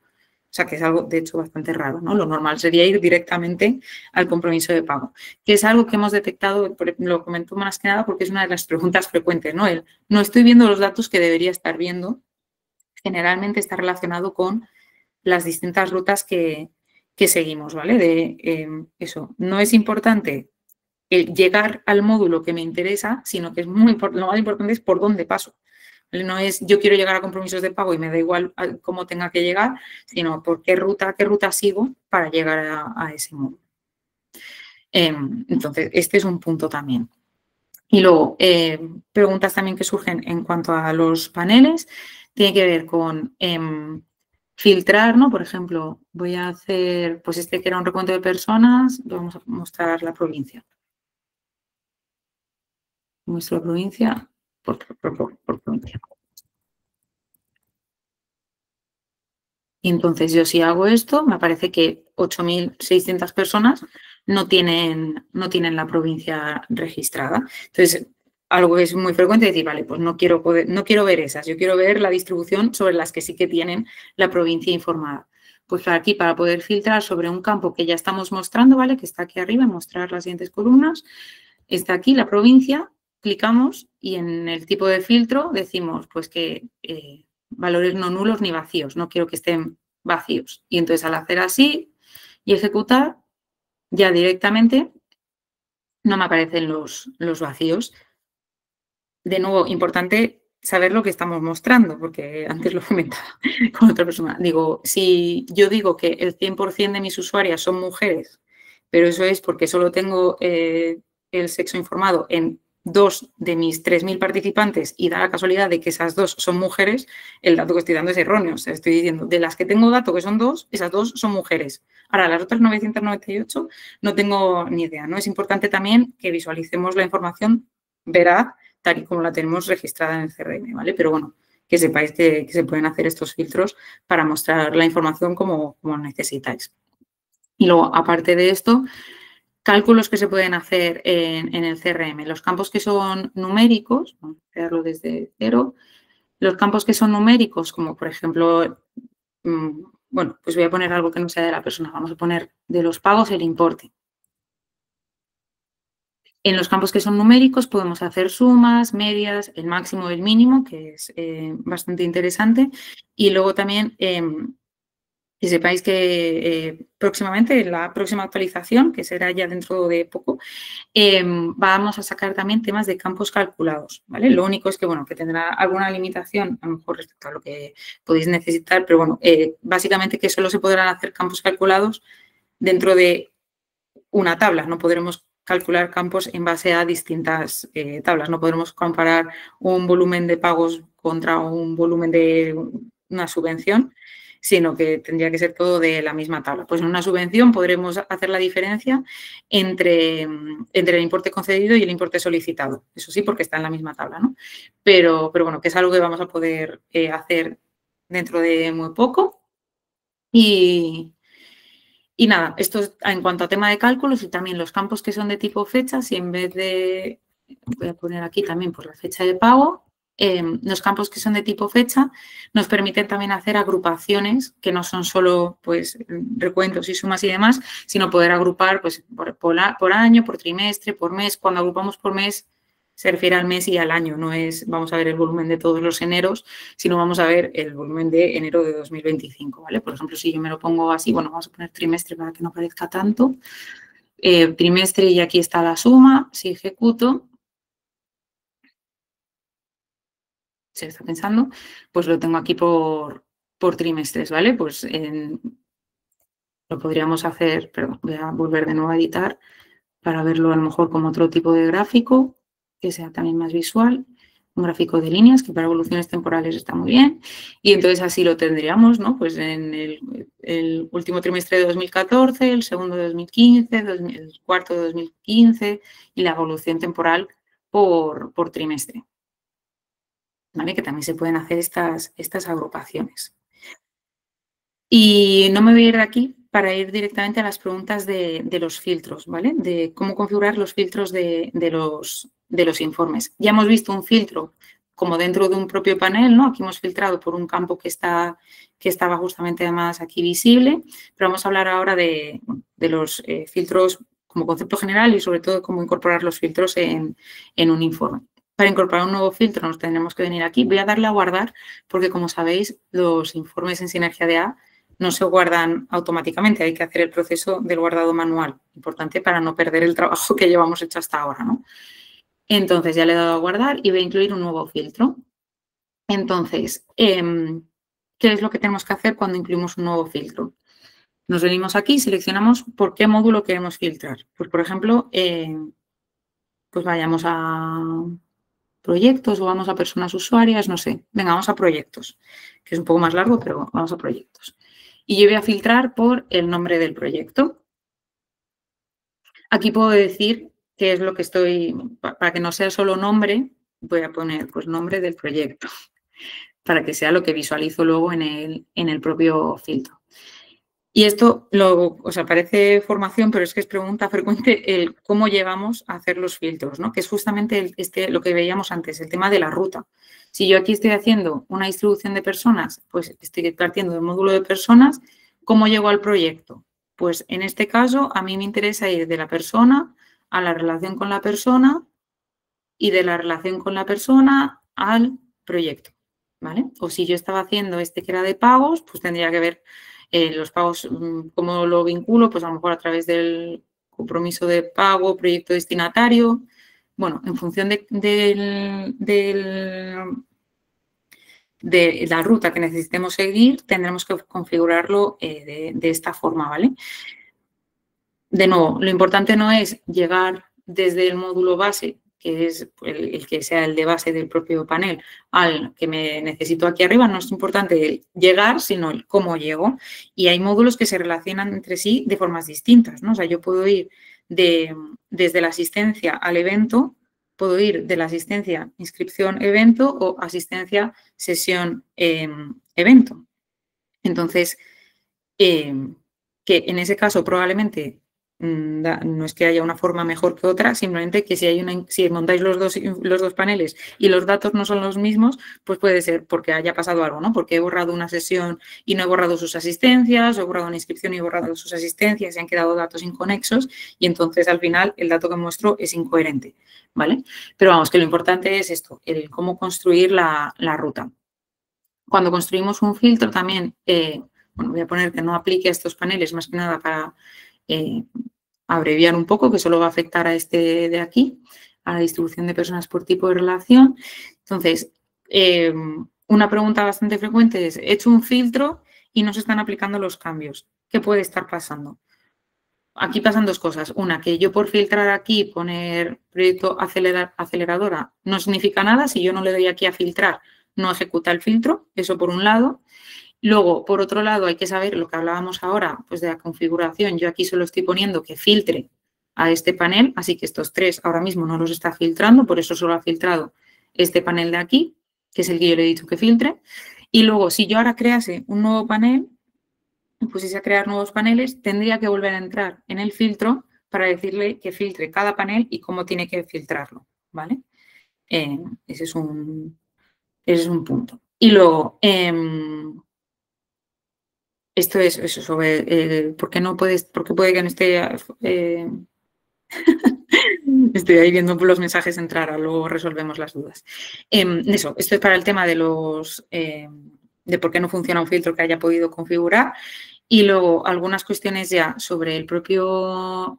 O sea, que es algo, de hecho, bastante raro, ¿no? Lo normal sería ir directamente al compromiso de pago, que es algo que hemos detectado, lo comento más que nada porque es una de las preguntas frecuentes, ¿no? No estoy viendo los datos que debería estar viendo. Generalmente está relacionado con las distintas rutas que seguimos, ¿vale? Eso, no es importante llegar al módulo que me interesa, sino que es lo más importante es por dónde paso. No es yo quiero llegar a compromisos de pago y me da igual cómo tenga que llegar, sino por qué ruta sigo para llegar a ese módulo. Entonces, este es un punto también. Y luego, preguntas también que surgen en cuanto a los paneles, tiene que ver con filtrar, ¿no? Por ejemplo, voy a hacer, pues este que era un recuento de personas, vamos a mostrar la provincia. Muestro la provincia por provincia. Y entonces yo si hago esto, me parece que 8.600 personas no tienen la provincia registrada. Entonces, algo que es muy frecuente es decir, vale, pues no quiero ver esas, yo quiero ver la distribución sobre las que sí que tienen la provincia informada. Pues aquí para poder filtrar sobre un campo que ya estamos mostrando, ¿vale? Que está aquí arriba, mostrar las siguientes columnas. Está aquí la provincia, clicamos y en el tipo de filtro decimos pues que valores no nulos ni vacíos, no quiero que estén vacíos. Y entonces al hacer así y ejecutar, ya directamente no me aparecen los vacíos. De nuevo, importante saber lo que estamos mostrando, porque antes lo comentaba con otra persona. Digo, si yo digo que el 100% de mis usuarias son mujeres, pero eso es porque solo tengo el sexo informado en 2 de mis 3.000 participantes y da la casualidad de que esas 2 son mujeres, el dato que estoy dando es erróneo. O sea, estoy diciendo, de las que tengo dato que son 2, esas 2 son mujeres. Ahora, las otras 998 no tengo ni idea, ¿no? Es importante también que visualicemos la información veraz tal y como la tenemos registrada en el CRM, ¿vale? Pero bueno, que sepáis que se pueden hacer estos filtros para mostrar la información como necesitáis. Y luego, aparte de esto, cálculos que se pueden hacer en el CRM. Los campos que son numéricos, vamos a crearlo desde cero. Los campos que son numéricos, como por ejemplo, bueno, pues voy a poner algo que no sea de la persona. Vamos a poner de los pagos el importe. En los campos que son numéricos podemos hacer sumas, medias, el máximo y el mínimo, que es bastante interesante. Y luego también que sepáis que próximamente, en la próxima actualización, que será ya dentro de poco, vamos a sacar también temas de campos calculados, ¿vale? Lo único es que, bueno, que tendrá alguna limitación, a lo mejor respecto a lo que podéis necesitar, pero bueno, básicamente que solo se podrán hacer campos calculados dentro de una tabla. No podremos calcular campos en base a distintas tablas. No podremos comparar un volumen de pagos contra un volumen de una subvención, sino que tendría que ser todo de la misma tabla. Pues en una subvención podremos hacer la diferencia entre el importe concedido y el importe solicitado. Eso sí, porque está en la misma tabla, ¿no? Pero bueno, que es algo que vamos a poder hacer dentro de muy poco. Y nada, esto es en cuanto a tema de cálculos y también los campos que son de tipo fecha, si en vez de, voy a poner aquí también por la fecha de pago, los campos que son de tipo fecha nos permiten también hacer agrupaciones que no son solo pues recuentos y sumas y demás, sino poder agrupar pues por año, por trimestre, por mes. Cuando agrupamos por mes se refiere al mes y al año, no es vamos a ver el volumen de todos los eneros, sino vamos a ver el volumen de enero de 2025, ¿vale? Por ejemplo, si yo me lo pongo así, bueno, vamos a poner trimestre para que no parezca tanto. Trimestre y aquí está la suma, si ejecuto, se está pensando, pues lo tengo aquí por trimestres, ¿vale? Pues lo podríamos hacer, perdón, voy a volver de nuevo a editar para verlo a lo mejor como otro tipo de gráfico, que sea también más visual, un gráfico de líneas que para evoluciones temporales está muy bien. Y entonces así lo tendríamos, ¿no? Pues en el último trimestre de 2014, el segundo de 2015, el cuarto de 2015 y la evolución temporal por trimestre. ¿Vale? Que también se pueden hacer estas agrupaciones. Y no me voy a ir de aquí para ir directamente a las preguntas de los filtros, ¿vale? De cómo configurar los filtros de los informes. Ya hemos visto un filtro como dentro de un propio panel, ¿no? Aquí hemos filtrado por un campo que estaba justamente además aquí visible, pero vamos a hablar ahora de los filtros como concepto general y sobre todo cómo incorporar los filtros en un informe. Para incorporar un nuevo filtro nos tendremos que venir aquí. Voy a darle a guardar porque, como sabéis, los informes en Sinergia DA no se guardan automáticamente. Hay que hacer el proceso del guardado manual. Importante para no perder el trabajo que llevamos hecho hasta ahora, ¿no? Entonces, ya le he dado a guardar y voy a incluir un nuevo filtro. Entonces, ¿qué es lo que tenemos que hacer cuando incluimos un nuevo filtro? Nos venimos aquí y seleccionamos por qué módulo queremos filtrar. Pues, por ejemplo, pues vayamos a proyectos o vamos a personas usuarias, no sé. Venga, vamos a proyectos, que es un poco más largo, pero vamos a proyectos. Y yo voy a filtrar por el nombre del proyecto. Aquí puedo decir qué es lo que estoy, para que no sea solo nombre, voy a poner pues nombre del proyecto, para que sea lo que visualizo luego en el propio filtro. Y esto, o sea, parece formación, pero es que es pregunta frecuente el cómo llegamos a hacer los filtros, ¿no? Que es justamente lo que veíamos antes, el tema de la ruta. Si yo aquí estoy haciendo una distribución de personas, pues estoy partiendo del módulo de personas, ¿cómo llego al proyecto? Pues en este caso, a mí me interesa ir de la persona a la relación con la persona y de la relación con la persona al proyecto, ¿vale? O si yo estaba haciendo que era de pagos, pues tendría que ver los pagos, ¿cómo lo vinculo? Pues a lo mejor a través del compromiso de pago, proyecto destinatario. Bueno, en función de la ruta que necesitemos seguir, tendremos que configurarlo de esta forma, ¿vale? De nuevo, lo importante no es llegar desde el módulo base que es el que sea el de base del propio panel, al que me necesito aquí arriba, no es importante el llegar, sino el cómo llego. Y hay módulos que se relacionan entre sí de formas distintas, ¿no? O sea, yo puedo ir desde la asistencia al evento, puedo ir de la asistencia inscripción-evento o asistencia sesión-evento. Entonces, que en ese caso probablemente no es que haya una forma mejor que otra, simplemente que si montáis los dos paneles y los datos no son los mismos, pues puede ser porque haya pasado algo, ¿no? Porque he borrado una sesión y no he borrado sus asistencias, o he borrado una inscripción y he borrado sus asistencias, y han quedado datos inconexos y entonces al final el dato que muestro es incoherente, ¿vale? Pero vamos, que lo importante es esto, el cómo construir la ruta. Cuando construimos un filtro también, bueno, voy a poner que no aplique a estos paneles más que nada para abreviar un poco, que solo va a afectar a este de aquí, a la distribución de personas por tipo de relación. Entonces, una pregunta bastante frecuente es, he hecho un filtro y no se están aplicando los cambios. ¿Qué puede estar pasando? Aquí pasan dos cosas. Una, que yo por filtrar aquí, poner proyecto aceleradora, no significa nada. Si yo no le doy aquí a filtrar, no ejecuta el filtro. Eso por un lado. Luego, por otro lado, hay que saber lo que hablábamos ahora, pues de la configuración. Yo aquí solo estoy poniendo que filtre a este panel, así que estos tres ahora mismo no los está filtrando, por eso solo ha filtrado este panel de aquí, que es el que yo le he dicho que filtre. Y luego, si yo ahora crease un nuevo panel, pusiese a crear nuevos paneles, tendría que volver a entrar en el filtro para decirle que filtre cada panel y cómo tiene que filtrarlo, ¿vale? Ese es un punto. Y luego, esto es eso sobre por qué puede que no esté... estoy ahí viendo los mensajes entrar, luego resolvemos las dudas. Esto es para el tema de de por qué no funciona un filtro que haya podido configurar. Y luego algunas cuestiones ya sobre el propio...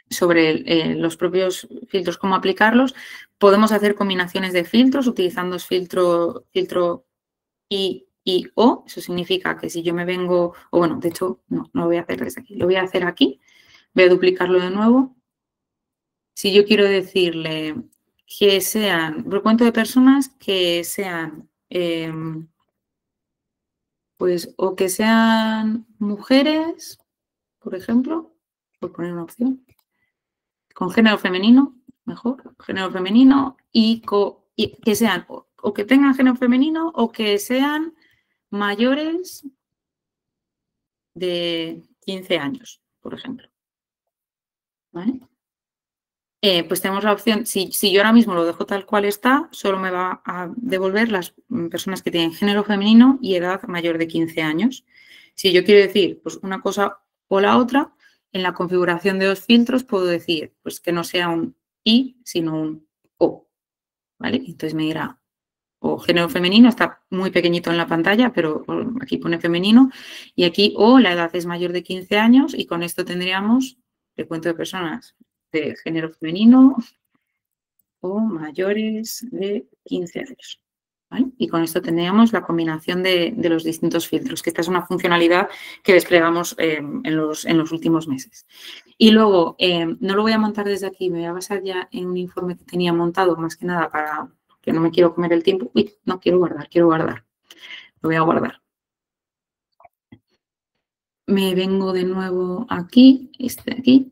sobre los propios filtros, cómo aplicarlos. Podemos hacer combinaciones de filtros utilizando filtro I y O. Eso significa que si yo me vengo, o bueno, de hecho, no lo voy a hacer desde aquí, lo voy a hacer aquí. Voy a duplicarlo de nuevo. Si yo quiero decirle que sean, recuento de personas que sean, pues, o que sean mujeres, por ejemplo, por poner una opción, con género femenino, mejor, género femenino, y que sean o que tengan género femenino o que sean mayores de 15 años, por ejemplo. ¿Vale? Pues tenemos la opción, si yo ahora mismo lo dejo tal cual está, solo me va a devolver las personas que tienen género femenino y edad mayor de 15 años. Si yo quiero decir pues una cosa o la otra, en la configuración de los filtros puedo decir pues que no sea un I, sino un O. ¿Vale? Entonces me dirá o género femenino, está muy pequeñito en la pantalla, pero aquí pone femenino, y aquí o la edad es mayor de 15 años y con esto tendríamos recuento de personas de género femenino o mayores de 15 años. ¿Vale? Y con esto tendríamos la combinación de los distintos filtros, que esta es una funcionalidad que desplegamos en los últimos meses. Y luego, no lo voy a montar desde aquí, me voy a basar ya en un informe que tenía montado, más que nada para que no me quiero comer el tiempo. Uy, no, quiero guardar. Lo voy a guardar. Me vengo de nuevo aquí, este de aquí.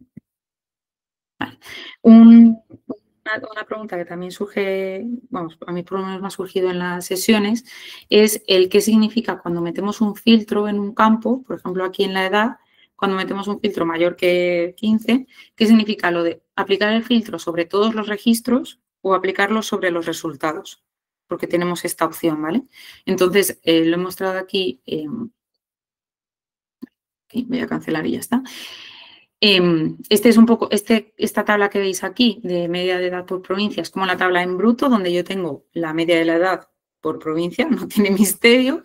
Vale. Una pregunta que también surge, vamos, a mí por lo menos me ha surgido en las sesiones, es el qué significa cuando metemos un filtro en un campo, por ejemplo, aquí en la edad, cuando metemos un filtro mayor que 15, ¿qué significa lo de aplicar el filtro sobre todos los registros o aplicarlo sobre los resultados? Porque tenemos esta opción, ¿vale? Entonces, lo he mostrado aquí, voy a cancelar y ya está. Este es un poco, esta tabla que veis aquí de media de edad por provincia es como la tabla en bruto donde yo tengo la media de la edad por provincia, no tiene misterio.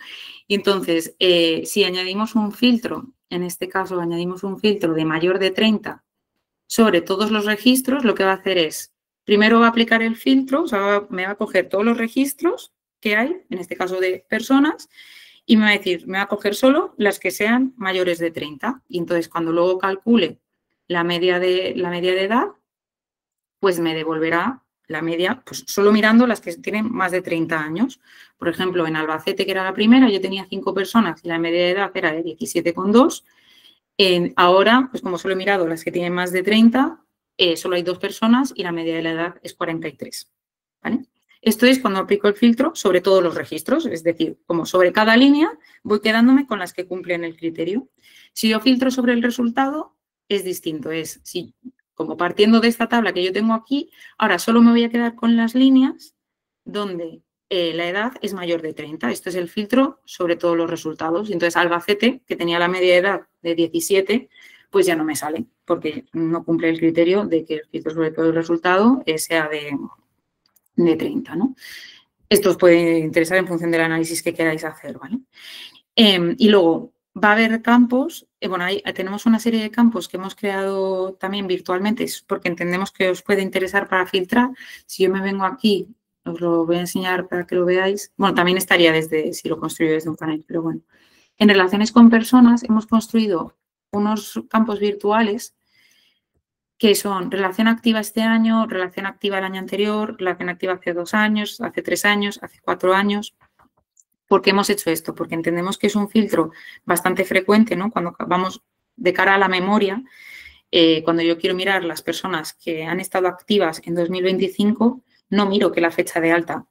Y entonces, si añadimos un filtro, en este caso añadimos un filtro de mayor de 30 sobre todos los registros, lo que va a hacer es, primero va a aplicar el filtro, o sea, me va a coger todos los registros que hay, en este caso de personas, y me va a decir, me va a coger solo las que sean mayores de 30. Y entonces, cuando luego calcule la media de edad, pues me devolverá la media, pues solo mirando las que tienen más de 30 años. Por ejemplo, en Albacete, que era la primera, yo tenía 5 personas y la media de edad era de 17,2. Ahora, pues como solo he mirado las que tienen más de 30, solo hay 2 personas y la media de la edad es 43. ¿Vale? Esto es cuando aplico el filtro sobre todos los registros, es decir, como sobre cada línea voy quedándome con las que cumplen el criterio. Si yo filtro sobre el resultado, es distinto. Es si, como partiendo de esta tabla que yo tengo aquí, ahora solo me voy a quedar con las líneas donde la edad es mayor de 30. Esto es el filtro sobre todos los resultados. Entonces, Albacete, que tenía la media de edad de 17, pues ya no me sale, porque no cumple el criterio de que el filtro sobre todo el resultado sea de 30, ¿no? Esto os puede interesar en función del análisis que queráis hacer, ¿vale? Y luego va a haber campos, bueno, ahí tenemos una serie de campos que hemos creado también virtualmente, porque entendemos que os puede interesar para filtrar. Si yo me vengo aquí, os lo voy a enseñar para que lo veáis. Bueno, también estaría si lo construyo desde un panel, pero bueno. En relaciones con personas hemos construido unos campos virtuales que son relación activa este año, relación activa el año anterior, relación activa hace 2 años, hace 3 años, hace 4 años. ¿Por qué hemos hecho esto? Porque entendemos que es un filtro bastante frecuente, ¿no? Cuando vamos de cara a la memoria, cuando yo quiero mirar las personas que han estado activas en 2025, no miro que la fecha de alta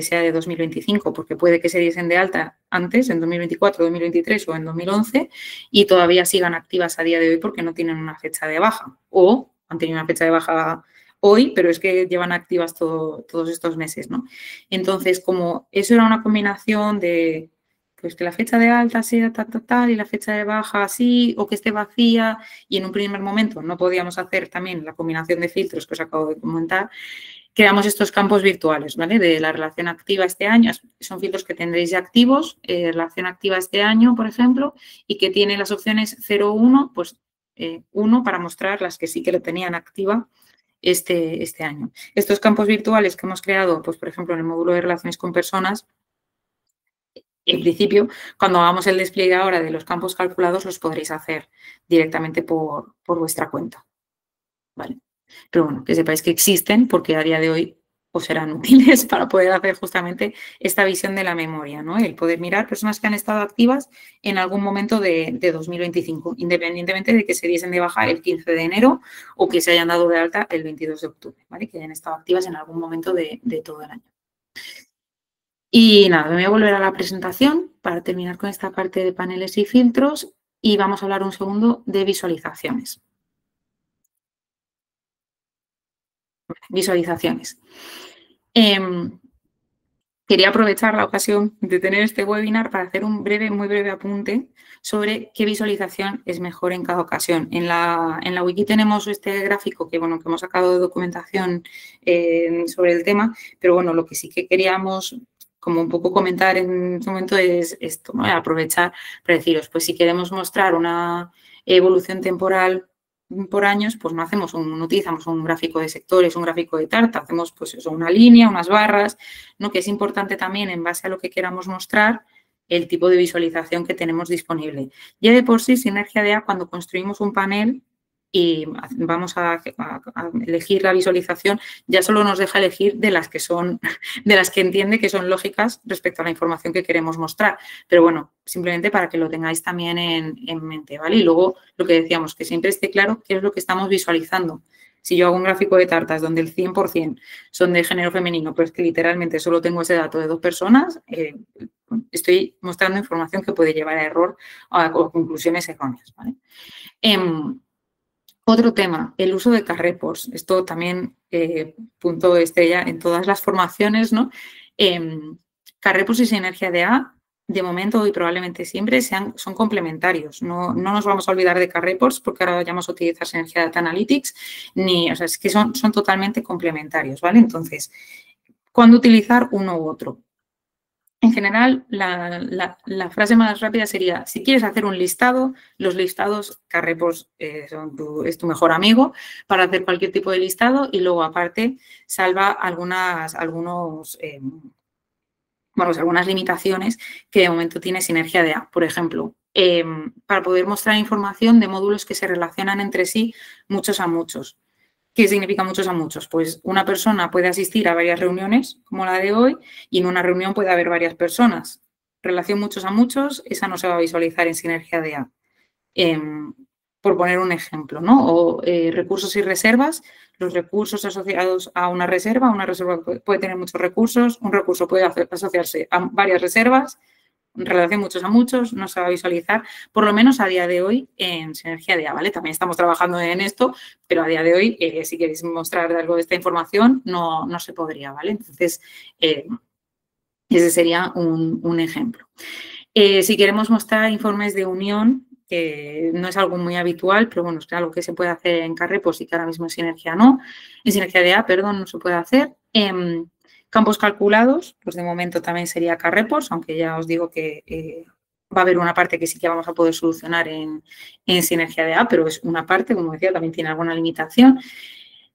sea de 2025, porque puede que se diesen de alta antes, en 2024, 2023 o en 2011, y todavía sigan activas a día de hoy porque no tienen una fecha de baja, o han tenido una fecha de baja hoy, pero es que llevan activas todos estos meses, ¿no? Entonces, como eso era una combinación de, pues que la fecha de alta sea tal y la fecha de baja así, o que esté vacía, y en un primer momento no podíamos hacer también la combinación de filtros que os acabo de comentar, creamos estos campos virtuales, ¿vale? De la relación activa este año, son filtros que tendréis ya activos, relación activa este año, por ejemplo, y que tiene las opciones 0 o 1, pues 1 para mostrar las que sí que lo tenían activa este año. Estos campos virtuales que hemos creado, pues por ejemplo, en el módulo de relaciones con personas, en principio, cuando hagamos el despliegue ahora de los campos calculados, los podréis hacer directamente por vuestra cuenta, ¿vale? Pero bueno, que sepáis que existen porque a día de hoy os serán útiles para poder hacer justamente esta visión de la memoria, ¿no? El poder mirar personas que han estado activas en algún momento de 2025, independientemente de que se diesen de baja el 15 de enero o que se hayan dado de alta el 22 de octubre, ¿vale? Que hayan estado activas en algún momento de todo el año. Y nada, me voy a volver a la presentación para terminar con esta parte de paneles y filtros y vamos a hablar un segundo de visualizaciones. Visualizaciones. Quería aprovechar la ocasión de tener este webinar para hacer un muy breve apunte sobre qué visualización es mejor en cada ocasión. En la wiki tenemos este gráfico que hemos sacado de documentación sobre el tema, pero bueno, lo que sí que queríamos como un poco comentar en este momento es esto, ¿no? Aprovechar para deciros, pues si queremos mostrar una evolución temporal por años, pues no utilizamos un gráfico de sectores, un gráfico de tarta, hacemos pues eso, una línea, unas barras, ¿no? Que es importante también en base a lo que queramos mostrar el tipo de visualización que tenemos disponible. Ya de por sí, Sinergia DA, cuando construimos un panel y vamos a elegir la visualización, ya solo nos deja elegir de las que entiende que son lógicas respecto a la información que queremos mostrar. Pero bueno, simplemente para que lo tengáis también en mente, ¿vale? Y luego lo que decíamos, que siempre esté claro qué es lo que estamos visualizando. Si yo hago un gráfico de tartas donde el 100% son de género femenino, pero es que literalmente solo tengo ese dato de 2 personas, estoy mostrando información que puede llevar a error o a conclusiones erróneas, ¿vale? Otro tema, el uso de Carreports. Esto también, punto estrella en todas las formaciones, ¿no? Carreports y Sinergia DA, de momento y probablemente siempre, son complementarios. No nos vamos a olvidar de Carreports porque ahora vayamos a utilizar Sinergia Data Analytics, es que son totalmente complementarios, ¿vale? Entonces, ¿cuándo utilizar uno u otro? En general, la frase más rápida sería, si quieres hacer un listado, los listados, Carreports es tu mejor amigo para hacer cualquier tipo de listado y luego, aparte, salva algunas limitaciones que de momento tiene Sinergia DA. Por ejemplo, para poder mostrar información de módulos que se relacionan entre sí muchos a muchos. ¿Qué significa muchos a muchos? Pues una persona puede asistir a varias reuniones, como la de hoy, y en una reunión puede haber varias personas. Relación muchos a muchos, esa no se va a visualizar en sinergia de A. Por poner un ejemplo, ¿no? O recursos y reservas, los recursos asociados a una reserva puede tener muchos recursos, un recurso puede asociarse a varias reservas, en relación muchos a muchos, no se va a visualizar, por lo menos a día de hoy, en sinergia de A, ¿vale? También estamos trabajando en esto, pero a día de hoy, si queréis mostrar algo de esta información, no se podría, ¿vale? Entonces, ese sería un ejemplo. Si queremos mostrar informes de unión, que no es algo muy habitual, pero bueno, es algo que se puede hacer en Carrepos y que ahora mismo en sinergia de A, perdón, no se puede hacer. Campos calculados, pues de momento también sería Carrepos, aunque ya os digo que va a haber una parte que sí que vamos a poder solucionar en sinergia de A, pero es una parte, como decía, también tiene alguna limitación.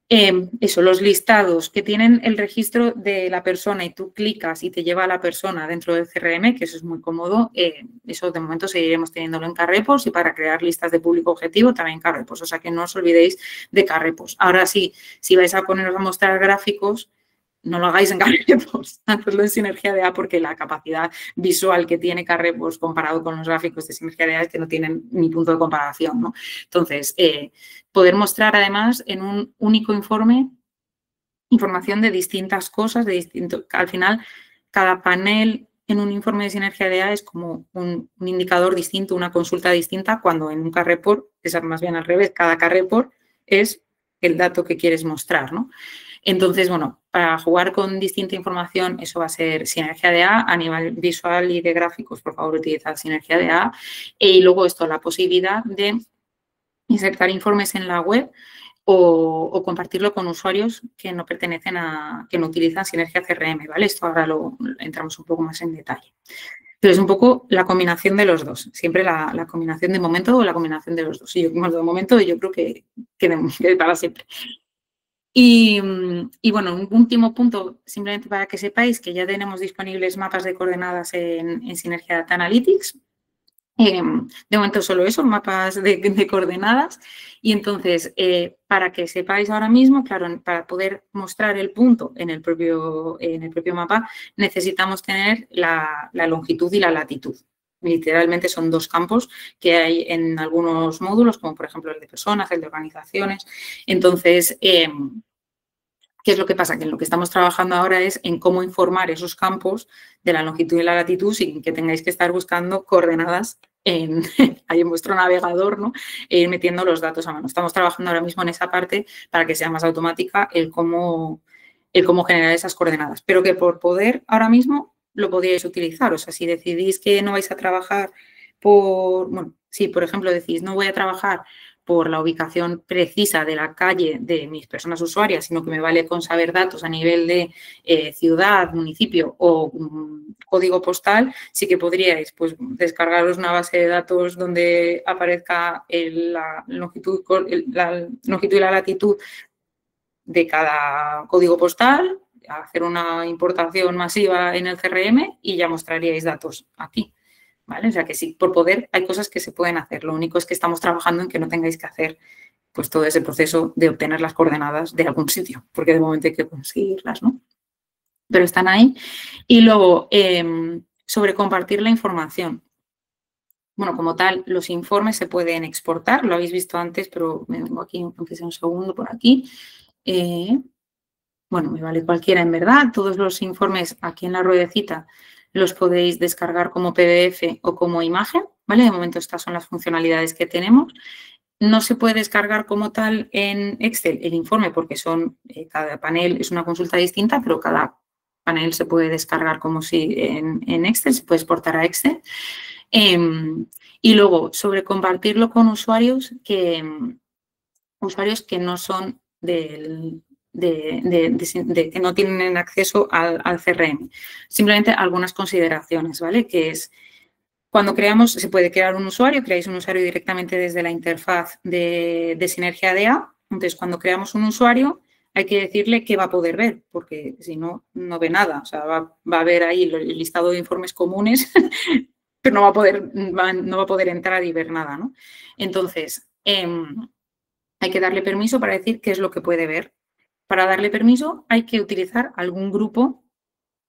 Los listados que tienen el registro de la persona y tú clicas y te lleva a la persona dentro del CRM, que eso es muy cómodo, eso de momento seguiremos teniéndolo en Carrepos y para crear listas de público objetivo también en Carrepos, o sea que no os olvidéis de Carrepos. Ahora sí, si vais a poneros a mostrar gráficos, no lo hagáis en Carrepos, hacedlo en sinergia de A porque la capacidad visual que tiene Carrepos comparado con los gráficos de sinergia de A es que no tienen ni punto de comparación, ¿no? Entonces, poder mostrar además en un único informe información de distintas cosas, al final cada panel en un informe de sinergia de A es como un indicador distinto, una consulta distinta, cuando en un Carreport es más bien al revés, cada Carreport es el dato que quieres mostrar, ¿no? Entonces, bueno, para jugar con distinta información, eso va a ser sinergia de A. A nivel visual y de gráficos, por favor, utilizad sinergia de A. Y luego esto, la posibilidad de insertar informes en la web o compartirlo con usuarios que no pertenecen que no utilizan sinergia CRM, ¿vale? Esto ahora entramos un poco más en detalle. Pero es un poco la combinación de los dos, siempre la combinación de momento o la combinación de los dos. Y de momento yo creo que para siempre. Y bueno, un último punto, simplemente para que sepáis que ya tenemos disponibles mapas de coordenadas en Sinergia Data Analytics. De momento solo eso, mapas de coordenadas. Y entonces, para que sepáis ahora mismo, claro, para poder mostrar el punto en el propio mapa, necesitamos tener la longitud y la latitud. Literalmente son dos campos que hay en algunos módulos, como por ejemplo el de personas, el de organizaciones. Entonces, ¿qué es lo que pasa? Que en lo que estamos trabajando ahora es en cómo informar esos campos de la longitud y la latitud sin que tengáis que estar buscando coordenadas ahí en vuestro navegador, ¿no? E ir metiendo los datos a mano. Estamos trabajando ahora mismo en esa parte para que sea más automática el cómo generar esas coordenadas. Pero que por poder ahora mismo lo podríais utilizar. O sea, si decidís que no vais a trabajar si por ejemplo decís no voy a trabajar por la ubicación precisa de la calle de mis personas usuarias, sino que me vale con saber datos a nivel de ciudad, municipio o código postal, sí que podríais pues, descargaros una base de datos donde aparezca la longitud y la latitud de cada código postal, hacer una importación masiva en el CRM y ya mostraríais datos aquí. ¿Vale? O sea que sí, por poder hay cosas que se pueden hacer. Lo único es que estamos trabajando en que no tengáis que hacer pues todo ese proceso de obtener las coordenadas de algún sitio, porque de momento hay que conseguirlas, ¿no? Pero están ahí. Y luego, sobre compartir la información. Bueno, como tal, los informes se pueden exportar, lo habéis visto antes, pero me vengo aquí, aunque sea un segundo por aquí. Bueno, me vale cualquiera en verdad. Todos los informes aquí en la ruedecita los podéis descargar como PDF o como imagen, ¿vale? De momento estas son las funcionalidades que tenemos. No se puede descargar como tal en Excel el informe porque cada panel es una consulta distinta, pero cada panel se puede descargar como si en Excel, se puede exportar a Excel. Y luego, sobre compartirlo con usuarios que no son que no tienen acceso al CRM. Simplemente algunas consideraciones, ¿vale? Que es, cuando se puede crear un usuario, creáis un usuario directamente desde la interfaz de Sinergia DA. Entonces, cuando creamos un usuario, hay que decirle qué va a poder ver, porque si no, no ve nada. O sea, va a ver ahí el listado de informes comunes, pero no va a poder entrar y ver nada, ¿no? Entonces, hay que darle permiso para decir qué es lo que puede ver. Para darle permiso hay que utilizar algún grupo,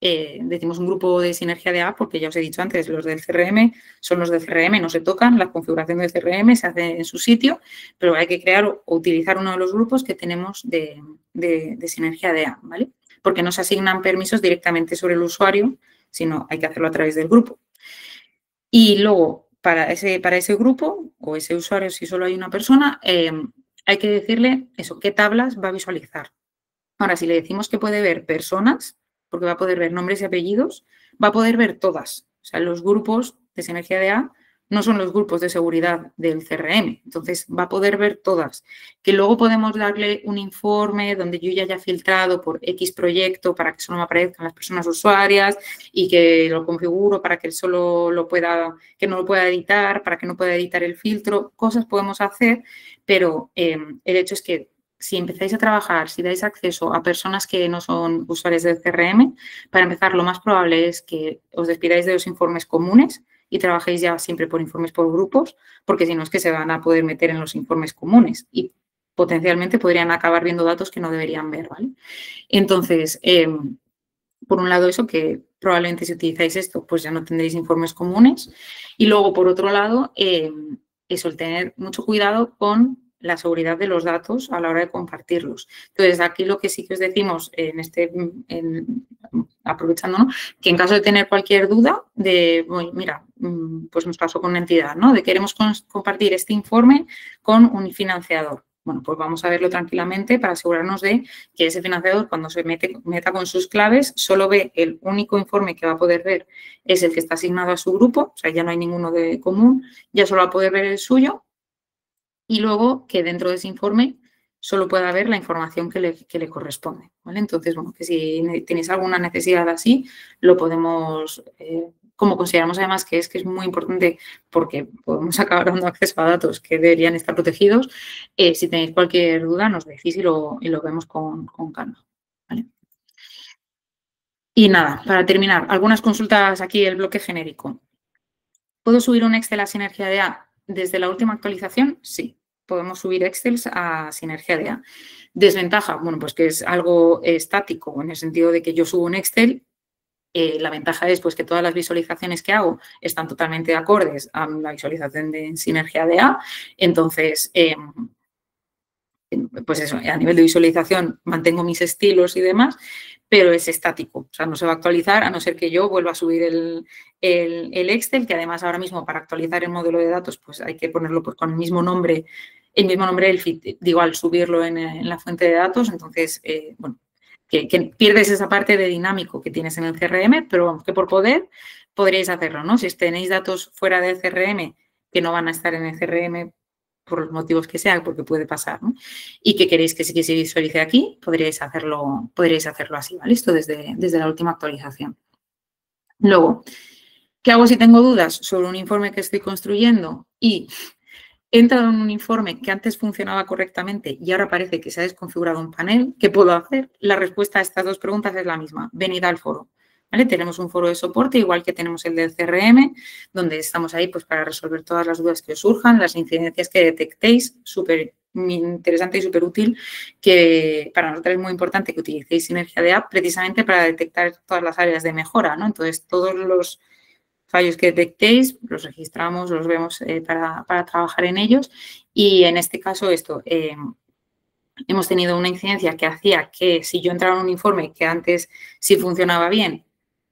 decimos un grupo de sinergia de A, porque ya os he dicho antes, los del CRM son los del CRM, no se tocan, la configuración del CRM se hace en su sitio, pero hay que crear o utilizar uno de los grupos que tenemos de sinergia de A, ¿vale? Porque no se asignan permisos directamente sobre el usuario, sino hay que hacerlo a través del grupo. Y luego, para ese grupo o ese usuario, si solo hay una persona, hay que decirle eso, qué tablas va a visualizar. Ahora, si le decimos que puede ver personas, porque va a poder ver nombres y apellidos, va a poder ver todas. O sea, los grupos de sinergia de A no son los grupos de seguridad del CRM. Entonces, va a poder ver todas. Que luego podemos darle un informe donde yo ya haya filtrado por X proyecto para que solo me aparezcan las personas usuarias y que lo configuro para que solo lo pueda, que no lo pueda editar, para que no pueda editar el filtro. Cosas podemos hacer, pero el hecho es que si empezáis a trabajar, si dais acceso a personas que no son usuarios del CRM, para empezar, lo más probable es que os despidáis de los informes comunes y trabajéis ya siempre por informes por grupos, porque si no es que se van a poder meter en los informes comunes y potencialmente podrían acabar viendo datos que no deberían ver, ¿vale? Entonces, por un lado eso, que probablemente si utilizáis esto, pues ya no tendréis informes comunes. Y luego, por otro lado, eso, el tener mucho cuidado con la seguridad de los datos a la hora de compartirlos. Entonces, aquí lo que sí que os decimos, aprovechando, ¿no? Que en caso de tener cualquier duda de, mira, pues nos pasó con una entidad, ¿no? De queremos compartir este informe con un financiador. Bueno, pues vamos a verlo tranquilamente para asegurarnos de que ese financiador, cuando se meta con sus claves, solo ve el único informe que va a poder ver es el que está asignado a su grupo, o sea, ya no hay ninguno de común, ya solo va a poder ver el suyo. Y luego que dentro de ese informe solo pueda ver la información que le corresponde, ¿vale? Entonces, bueno, que si tenéis alguna necesidad así, lo podemos, como consideramos además que es muy importante porque podemos acabar dando acceso a datos que deberían estar protegidos, si tenéis cualquier duda nos decís y lo vemos con calma, ¿vale? Y nada, para terminar, algunas consultas aquí, el bloque genérico. ¿Puedo subir un Excel a Sinergia de A desde la última actualización? Sí, podemos subir Excel a Sinergia de A. Desventaja, bueno, pues que es algo estático, en el sentido de que yo subo un Excel. La ventaja es pues, que todas las visualizaciones que hago están totalmente acordes a la visualización de Sinergia de A. Entonces, pues eso, a nivel de visualización mantengo mis estilos y demás, pero es estático, o sea, no se va a actualizar a no ser que yo vuelva a subir el Excel, que además ahora mismo para actualizar el modelo de datos pues hay que ponerlo pues, con el mismo nombre del feed, digo, al subirlo en la fuente de datos, entonces, bueno, que pierdes esa parte de dinámico que tienes en el CRM, pero vamos, que por poder podríais hacerlo, ¿no? Si tenéis datos fuera del CRM que no van a estar en el CRM por los motivos que sean, porque puede pasar, ¿no? Y que queréis que sí que se visualice aquí, podríais hacerlo así, ¿vale? Esto desde la última actualización. Luego, ¿qué hago si tengo dudas sobre un informe que estoy construyendo y he entrado en un informe que antes funcionaba correctamente y ahora parece que se ha desconfigurado un panel? ¿Qué puedo hacer? La respuesta a estas dos preguntas es la misma. Venid al foro. ¿Vale? Tenemos un foro de soporte, igual que tenemos el del CRM, donde estamos ahí pues, para resolver todas las dudas que os surjan, las incidencias que detectéis, súper interesante y súper útil, que para nosotros es muy importante que utilicéis Sinergia de App precisamente para detectar todas las áreas de mejora, ¿no? Entonces, todos los fallos que detectéis, los registramos, los vemos para trabajar en ellos y en este caso hemos tenido una incidencia que hacía que si yo entraba en un informe que antes sí funcionaba bien,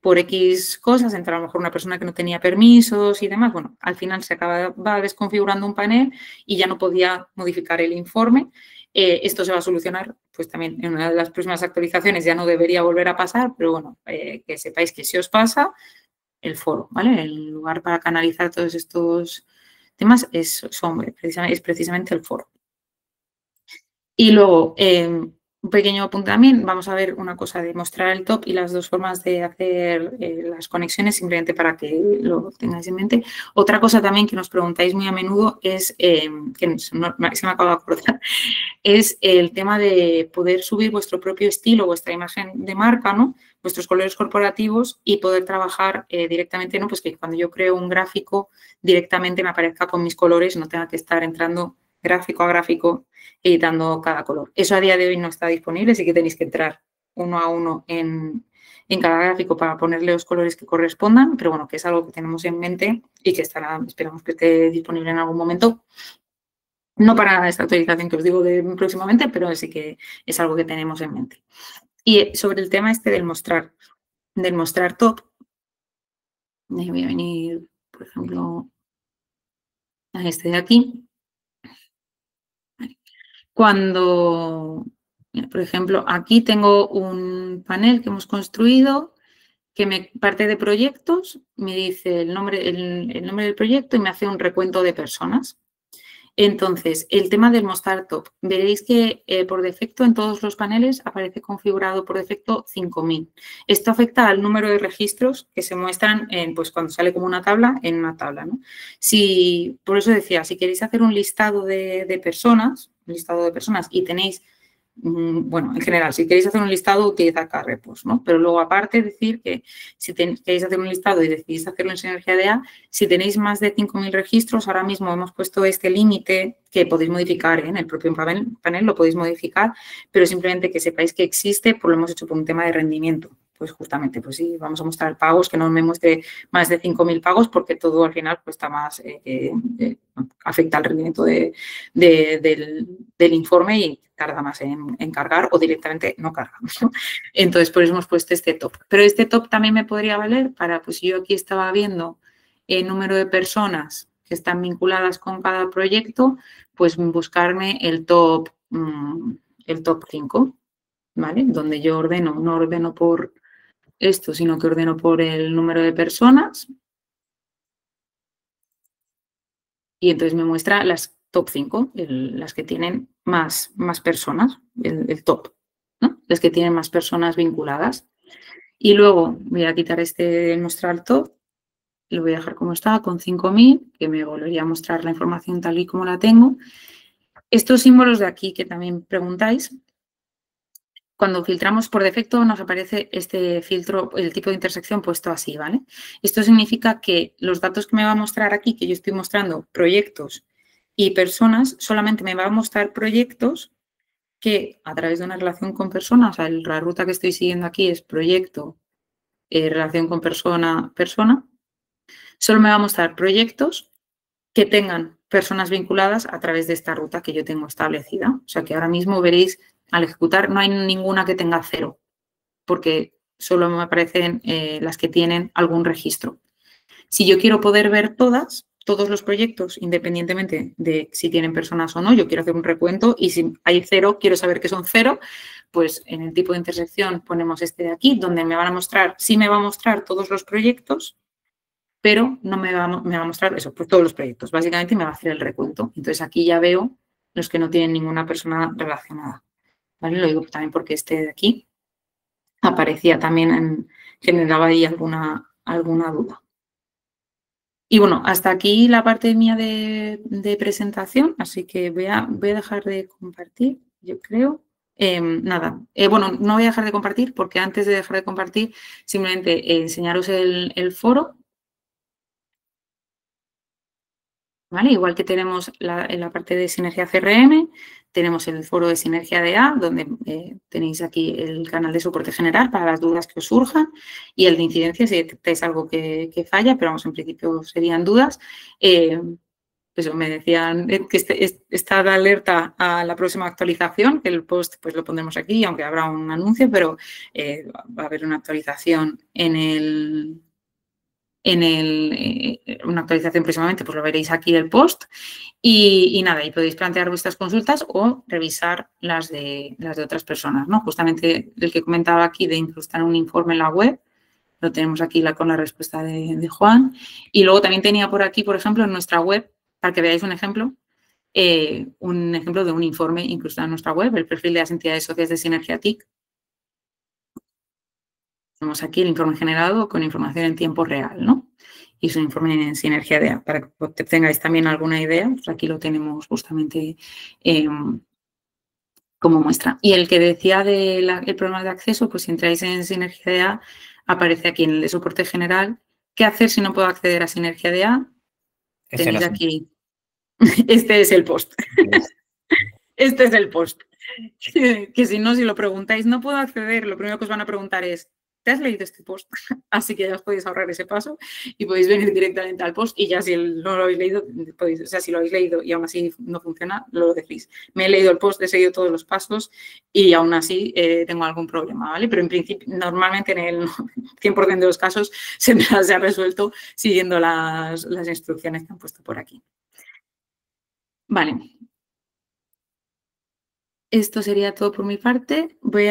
por X cosas, entraba a lo mejor una persona que no tenía permisos y demás, bueno, al final se acaba desconfigurando un panel y ya no podía modificar el informe. Esto se va a solucionar, pues también en una de las próximas actualizaciones ya no debería volver a pasar, pero bueno, que sepáis que si os pasa, el foro, ¿vale? El lugar para canalizar todos estos temas es precisamente el foro. Y luego, un pequeño apunte también, vamos a ver una cosa de mostrar el top y las dos formas de hacer las conexiones, simplemente para que lo tengáis en mente. Otra cosa también que nos preguntáis muy a menudo es, que se me acaba de acordar, es el tema de poder subir vuestro propio estilo, vuestra imagen de marca, ¿no? Vuestros colores corporativos y poder trabajar directamente, ¿no? Pues que cuando yo creo un gráfico directamente me aparezca con mis colores, no tenga que estar entrando gráfico a gráfico, editando cada color. Eso a día de hoy no está disponible, sí que tenéis que entrar uno a uno en cada gráfico para ponerle los colores que correspondan, pero bueno, que es algo que tenemos en mente y que estará, esperamos que esté disponible en algún momento. No para esta actualización que os digo de próximamente, pero sí que es algo que tenemos en mente. Y sobre el tema este del mostrar top, voy a venir, por ejemplo, a este de aquí. Cuando, por ejemplo, aquí tengo un panel que hemos construido que me parte de proyectos, me dice el nombre del proyecto y me hace un recuento de personas. Entonces, el tema del mostrar top, veréis que por defecto en todos los paneles aparece configurado por defecto 5000. Esto afecta al número de registros que se muestran pues cuando sale como una tabla, en una tabla, ¿no? Por eso decía, si queréis hacer un listado de personas y tenéis, bueno, en general, si queréis hacer un listado, utilizad Carrepost, ¿no? Pero luego, aparte, decir que si queréis hacer un listado y decidís hacerlo en Sinergia DA, si tenéis más de 5000 registros, ahora mismo hemos puesto este límite que podéis modificar, ¿eh? En el propio panel lo podéis modificar, pero simplemente que sepáis que existe, pues lo hemos hecho por un tema de rendimiento. Pues justamente, pues sí, vamos a mostrar pagos, que no me muestre más de 5000 pagos, porque todo al final cuesta más, afecta al rendimiento del informe y tarda más en cargar o directamente no cargamos, ¿no? Entonces, por eso hemos puesto este top. Pero este top también me podría valer para, pues yo aquí estaba viendo el número de personas que están vinculadas con cada proyecto, pues buscarme el top 5, ¿vale? Donde yo no ordeno por esto, sino que ordeno por el número de personas. Y entonces me muestra las top 5, las que tienen más personas, el top, ¿no? Las que tienen más personas vinculadas. Y luego voy a quitar este mostrar top, lo voy a dejar como está, con 5000, que me volvería a mostrar la información tal y como la tengo. Estos símbolos de aquí que también preguntáis, cuando filtramos por defecto nos aparece este filtro, el tipo de intersección puesto así, ¿vale? Esto significa que los datos que me va a mostrar aquí, que yo estoy mostrando proyectos y personas, solamente me va a mostrar proyectos que a través de una relación con personas, o sea, la ruta que estoy siguiendo aquí es proyecto, relación con persona, solo me va a mostrar proyectos que tengan personas vinculadas a través de esta ruta que yo tengo establecida. O sea que ahora mismo veréis, al ejecutar, no hay ninguna que tenga 0, porque solo me aparecen las que tienen algún registro. Si yo quiero poder ver todos los proyectos, independientemente de si tienen personas o no, yo quiero hacer un recuento y si hay 0, quiero saber que son 0, pues en el tipo de intersección ponemos este de aquí, donde me van a mostrar, sí me va a mostrar todos los proyectos, pero no me va a mostrar eso, pues todos los proyectos. Básicamente me va a hacer el recuento. Entonces aquí ya veo los que no tienen ninguna persona relacionada. ¿Vale? Lo digo también porque este de aquí aparecía también, generaba ahí alguna duda. Y bueno, hasta aquí la parte mía de presentación, así que voy a dejar de compartir, yo creo. Nada, bueno, no voy a dejar de compartir porque antes de dejar de compartir, simplemente enseñaros el foro. ¿Vale? Igual que tenemos en la parte de Sinergia CRM, tenemos el foro de Sinergia DA, donde tenéis aquí el canal de soporte general para las dudas que os surjan y el de incidencia si detectáis algo que falla, pero vamos, en principio serían dudas. Pues me decían que está de alerta a la próxima actualización, que el post pues lo pondremos aquí, aunque habrá un anuncio, pero va a haber una actualización una actualización próximamente, pues lo veréis aquí el post y nada, y podéis plantear vuestras consultas o revisar las de otras personas, ¿no? Justamente el que comentaba aquí de incrustar un informe en la web, lo tenemos aquí con la respuesta de Juan. Y luego también tenía por aquí, por ejemplo, en nuestra web, para que veáis un ejemplo de un informe incrustado en nuestra web, el perfil de las entidades socias de Sinergia TIC. Tenemos aquí el informe generado con información en tiempo real, ¿no? Y es un informe en Sinergia DA. Para que tengáis también alguna idea, pues aquí lo tenemos justamente como muestra. Y el que decía del problema de acceso, pues si entráis en Sinergia DA, aparece aquí en el de soporte general. ¿Qué hacer si no puedo acceder a Sinergia DA? Tenéis aquí Este es el post. Este es el post. Que si no, si lo preguntáis, no puedo acceder, lo primero que os van a preguntar es, ¿te has leído este post? Así que ya os podéis ahorrar ese paso y podéis venir directamente al post y ya si no lo habéis leído, podéis, o sea, si lo habéis leído y aún así no funciona, lo decís. Me he leído el post, he seguido todos los pasos y aún así tengo algún problema, ¿vale? Pero en principio, normalmente en el 100% de los casos se ha resuelto siguiendo las instrucciones que han puesto por aquí. Vale. Esto sería todo por mi parte. Voy a